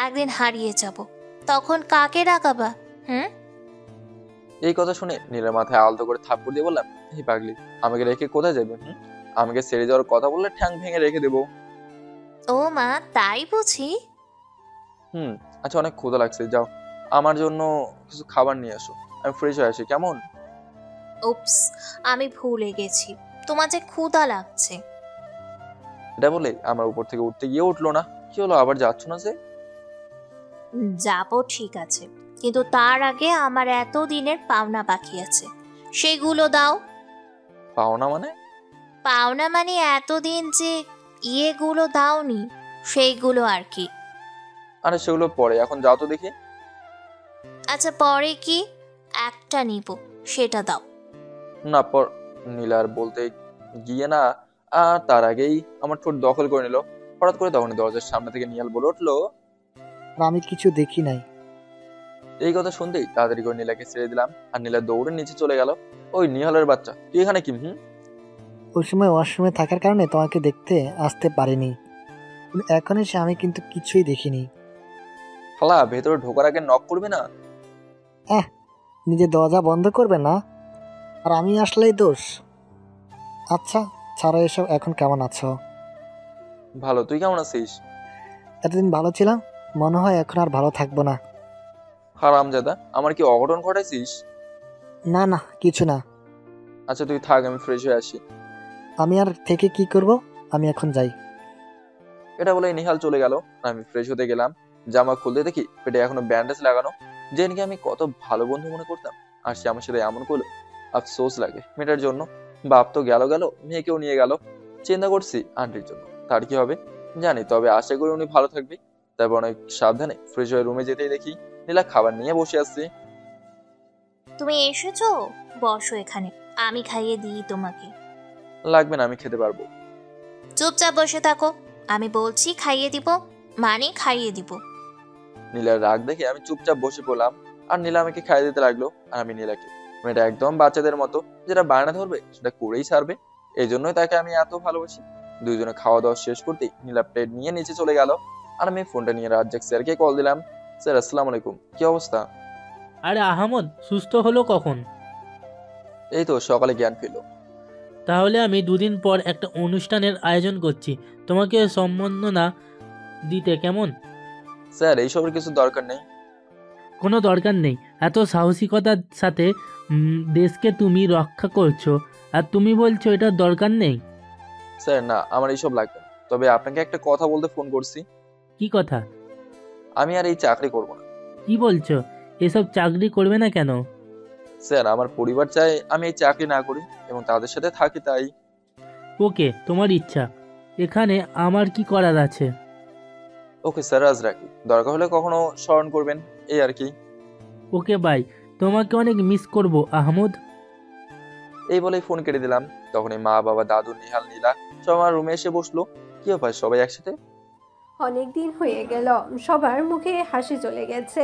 একদিন হারিয়ে যাব, তখন কাকে রাগাবা? এই কথা শুনে নীলের মাথায় আলতো করে থাপ্পড় দিয়ে বললাম, এই পাগলি, আমাকে রেখে কোথায় যাবে? আমাকে ছেড়ে যাওয়ার কথা বললে ঠ্যাং ভেঙে রেখে দেবো। ও মা, তাই বুঝি? আচ্ছা, অনেক ক্ষুধা লাগছে, যাও আমার জন্য কিছু খাবার নিয়ে আসো, আমি ফ্রেশ হয়ে আসি কেমন? উপস, আমি ভুলে গেছি, তোমার যে ক্ষুধা লাগছে। এটা বলে আমার উপর থেকে উঠতে গিয়ে উঠলো না। কি হলো, আবার যাচ্ছ না যে? যাবো ঠিক আছে, কিন্তু তার আগে আমার এতদিনের পাওনা বাকি আছে, সেগুলো দাও। পাওনা মানে? পাওনা মানে এতদিন যে ইয়েগুলো দাওনি সেইগুলো আর কি। আরে সেগুলো পরে, এখন যাও তো দেখি। আচ্ছা পরে কি? একটা নিব, সেটা দাও। না পর। নীলার বলতে গিয়ে না, আর তার আগেই আমার ঠোঁট দখল করে নিল। হঠাৎ করে তখনই দরজার সামনে থেকে নিহাল বলে উঠলো, আমি কিছু দেখি নাই। এই কথা শুনতেই তাড়াতাড়ি করে নীলাকে ছেড়ে দিলাম আর নীলা দৌড়ে নিচে চলে গেল। ওই নিহালের বাচ্চা, তুই এখানে কি? ওই সময় ওয়াশরুমে থাকার কারণে তোমাকে দেখতে আসতে পারিনি, কিন্তু এখন এসে আমি কিন্তু কিছুই দেখিনি। খালা, ভেতরে ঢোকার আগে নক করবে না? নিজে দরজা বন্ধ করবে না, আর আমি আসলেই দোষ। আচ্ছা ছাড়া এসব, এখন কেমন আছো? ভালো, তুই কেমন আছিস? এতদিন ভালো ছিলাম, মনে হয় এখন আর ভালো থাকবো না। হারামজাদা, আমার কি অঘটন ঘটাইছিস? না না, কিছু না। আচ্ছা তুই থাক, আমি ফ্রেশ হয়ে আসি। আমি আর থেকে কি করব, আমি এখন যাই। এটা বলে নিহাল চলে গেল। আমি ফ্রেশ হতে গেলাম, জামা খুলতে দেখি পেটে এখনো ব্যান্ডেজ লাগানো। জেনকে আমি কত ভালো বন্ধু মনে করতাম, আর সে আমার সাথে এমন করলো। আফসোস লাগে মেয়েটার জন্য। বাপ তো গেল, মেয়েকেও নিয়ে গেল। চিন্তা করছি আন্টির জন্য, তার কি হবে জানি, তবে আশা করি উনি ভালো থাকবে। তারপর অনেক সাবধানে ফ্রেশ হয়ে রুমে যেতেই দেখি নীলা খাবার নিয়ে বসে আসছে। তুমি এসেছো, বসো এখানে, আমি খাইয়ে দিই তোমাকে। লাগবে না, আমি খেতে পারবো। চুপচাপ বসে থাকো, আমি বলছি খাইয়ে দিব মানে খাইয়ে দিব। নীলার রাগ দেখে আমি চুপচাপ বসে পড়লাম, আর নীলা আমাকে খাইয়ে দিতে লাগলো, আর আমি নীলাকে। মেয়েটা একদম বাচ্চাদের মতো, যেটা বায়না ধরবে সেটা করেই ছাড়বে। এই জন্যই তাকে আমি এত ভালোবাসি। দুইজনে খাওয়া দাওয়া শেষ করতেই নীলা প্লেট নিয়ে নিচে চলে গেল, আর আমি ফোনটা নিয়ে রাজ্জাক স্যারকে কল দিলাম। স্যার আসসালামু আলাইকুম, কি অবস্থা? আরে আহমদ, সুস্থ হলো কখন? এই তো সকালে জ্ঞান ফিরল। তাহলে আমি দুদিন পর একটা অনুষ্ঠানের আয়োজন করছি, তোমাকে সম্মাননা দিতে, কেমন? স্যার এইসবের কিছু দরকার নেই। কোনো দরকার নেই, এত সাহসিকতার সাথে দেশকে তুমি রক্ষা করছো, আর তুমি বলছো এটার দরকার নেই? স্যার না, আমার এইসব লাগবে না, তবে আপনাকে একটা কথা বলতে ফোন করছি। কি কথা? আমি আর এই চাকরি করব না। কি বলছো? এসব চাকরি করবে না কেন? স্যার আমার পরিবার চায় আমি এই চাকরি না করি এবং তাদের সাথে থাকি, তাই। ওকে, তোমার ইচ্ছা, এখানে আমার কি করার আছে? ওকে স্যার, আজ রাখি, দরকার হলে কখনো স্মরণ করবেন, এই আর কি। ওকে বাই, তোমাকে অনেক মিস করব আহমদ। এই বলেই ফোন কেটে দিলাম। তখনই মা, বাবা, দাদু, নিহাল, নীলা সব আমার রুমে এসে বসলো। কি ব্যাপার, সবাই একসাথে? অনেক দিন হয়ে গেল, সবার মুখে হাসি চলে গেছে,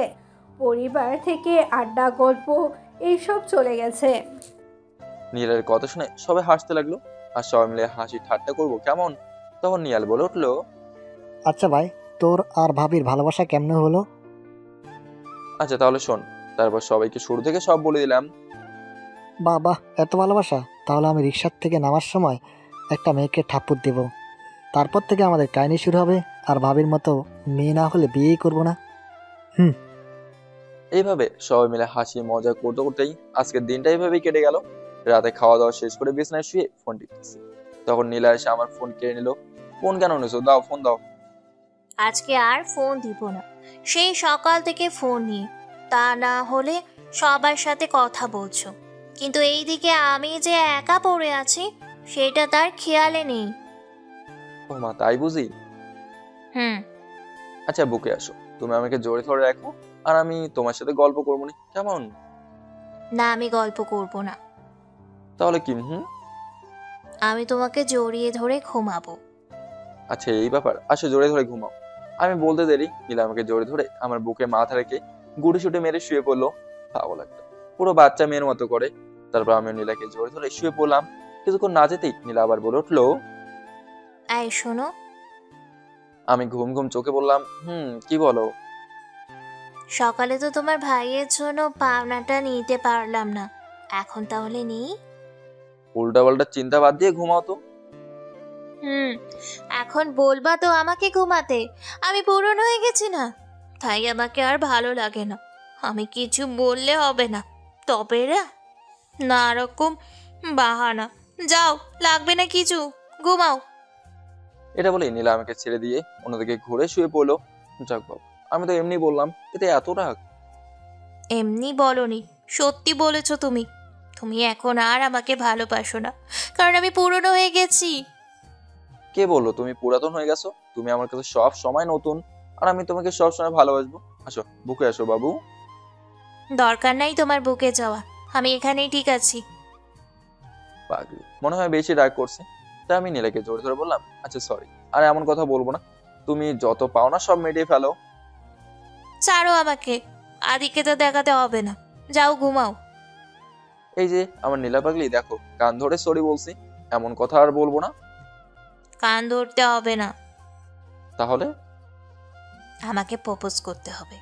পরিবার থেকে আড্ডা গল্প এইসব চলে গেছে। নীলের কথা শুনে সবাই হাসতে লাগলো, আর সবাই মিলে হাসি ঠাট্টা করবো কেমন। তখন নিহাল বলে উঠলো, আচ্ছা ভাই, তোর আর ভাবির ভালোবাসা কেমনে হলো? আচ্ছা তাহলে শোন। তারপর সবাইকে শুরু থেকে সব বলে দিলাম। বাবা, এত ভালোবাসা! তাহলে আমি রিক্সার থেকে নামার সময় একটা মেয়েকে ঠাপ্পড় দেব, তারপর থেকে আমাদের কাহিনী শুরু হবে, আর ভাবির মতো মেয়ে না হলে বিয়েই করব না। এইভাবে সবাই মিলে হাসি মজা করতে করতেই আজকের দিনটা এইভাবেই কেটে গেল। রাতে খাওয়া দাওয়া শেষ করে বিছানায় শুয়ে ফোন টিপতেছি, তখন নীলা এসে আমার ফোন কেড়ে নিল। ফোন কেন নিছো? দাও, ফোন দাও। আজকে আর ফোন দিব না, সেই সকাল থেকে ফোন নিয়ে, তা না হলে সবার সাথে কথা বলছো, কিন্তু এইদিকে আমি যে একা পড়ে আছি সেটা তার খেয়ালে নেই। ও মা, তাই বুঝি? হুম। আচ্ছা বুকে আসো, তুমি আমাকে জোরে ধরে রাখো, আর আমি তোমার সাথে গল্প করবো না, কেমন? না, আমি গল্প করব না, তাহলে কি? আমি তোমাকে জড়িয়ে ধরে ঘুমাবো। আচ্ছা এই ব্যাপার, আসো জোরে ধরে ঘুমাও। আমি বলতে দেরি, নীলা আমাকে জোরে ধরে আমার বুকে মাথা রেখে গুড়ি শুটে মেরে শুয়ে পড়লো। পাগল একটা, পুরো বাচ্চা মেয়ের মতো করে। তারপর আমি নীলাকে জোরে ধরে শুয়ে পড়লাম। কিছুক্ষণ না যেতেই নীলা আবার বলে উঠলো, এই শোনো। আমি ঘুম ঘুম চোখে বললাম, কি বলো? সকালে তো তোমার ভাইয়ের জন্য পাওনাটা নিতে পারলাম না, এখন তাহলে নিই? উল্টা পাল্টা চিন্তা বাদ দিয়ে ঘুমাও তো। এখন বলবা তো আমাকে ঘুমাতে, আমি পুরনো হয়ে গেছি না, তাই আমাকে আর ভালো লাগে না। আমি কিছু বললে হবে না, তবে না রকম বাহানা। যাও, লাগবে না কিছু, ঘুমাও। এটা বলে নীলা আমাকে ছেড়ে দিয়ে অন্যদিকে ঘুরে শুয়ে পড়লো। যাক বাবু, আমি তো এমনি বললাম, এতে এত রাগ? এমনি বলনি, সত্যি বলেছ তুমি। তুমি এখন আর আমাকে ভালোবাসো না, কারণ আমি পুরনো হয়ে গেছি। কে বললো তুমি পুরাতন হয়ে গেছো? তুমি আমার কাছে সব সময় নতুন, আর আমি তোমাকে সব সময় ভালোবাসবো। আসো, বুকে আসো বাবু। দরকার নাই তোমার বুকে যাওয়া, আমি এখানেই ঠিক আছি। পাগলি, মনে হয় বেশি রাগ করছে। তাই আমি নীলাকে জোরে ধরে বললাম, আচ্ছা সরি, আর এমন কথা বলবো না। তুমি যত পাও না সব মিটিয়ে ফেলো। ছাড়ো আমাকে, আদিকে তো দেখাতে হবে না, যাও ঘুমাও। এই যে আমার নীলা পাগলি, দেখো কান ধরে সরি বলছি, এমন কথা আর বলবো না। কান ধরতে হবে না, তাহলে? আমাকে প্রপোজ করতে হবে।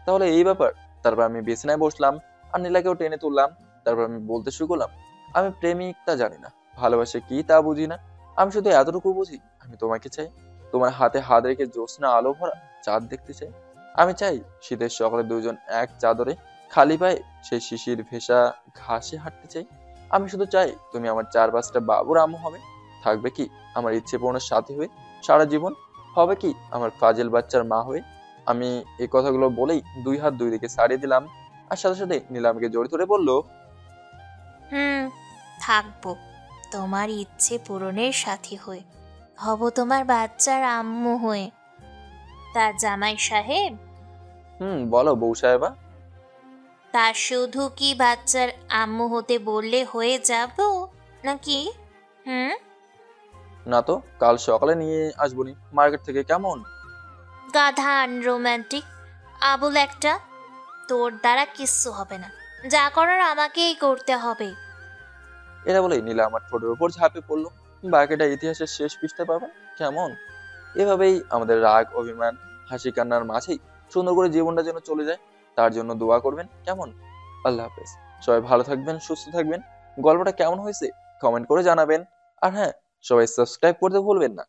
তাহলে এই ব্যাপার। তারপর আমি বিছানায় বসলাম আর নীলাকেও টেনে তুললাম। তারপর আমি বলতে শুরু করলাম, আমি প্রেমিক তা জানি না, ভালোবাসে কি তা বুঝি না, আমি শুধু এতটুকু বুঝি, আমি তোমাকে চাই। তোমার হাতে হাত রেখে জ্যোৎস্না আলো ভরা চাঁদ দেখতে চাই। আমি চাই শীতের সকালে দুজন এক চাদরে খালি পায়ে সেই শিশির ভেসা ঘাসে হাঁটতে চাই। আমি শুধু চাই তুমি আমার 4-5টা বাবুর আম্মু হবে। থাকবে কি আমার ইচ্ছে পূরণের সাথী হয়ে সারা জীবন। হবে কি আমার ফাজেল বাচ্চার মা হয়ে। আমি এই কথাগুলো বলেই 2 হাত 2 দিকে ছাড়িয়ে দিলাম। আর সাথে সাথে নীলামকে জড়িয়ে ধরে বলল, থাকবো তোমার ইচ্ছে পূরণের সাথী হয়ে, হব তোমার বাচ্চার আম্মু হয়ে। তার জামাই সাহেব? বলো বউ সাহেবা। তা শুধু কি বাচ্চার আম্মু হতে বললে হয়ে যাব নাকি? না তো, কাল সকালে নিয়ে আসবনি মার্কেট থেকে, কেমন? গাধা আনরোম্যান্টিক আবুল একটা, তোর দ্বারা কিচ্ছু হবে না, যা করার আমাকেই করতে হবে। এটা বলেই নীলা আমার ঠোঁটের উপর ঝাঁপে পড়লো। বাকিটা ইতিহাসের শেষ পৃষ্ঠা পাবেন, কেমন? এভাবেই আমাদের রাগ, অভিমান, হাসি কান্নার মাঝেই সুন্দর করে জীবনটা যেন চলে যায়, তার জন্য দোয়া করবেন, কেমন? আল্লাহ হাফেজ। সবাই ভালো থাকবেন, সুস্থ থাকবেন। গল্পটা কেমন হয়েছে কমেন্ট করে জানাবেন। আর হ্যাঁ, সবাই সাবস্ক্রাইব করতে ভুলবেন না।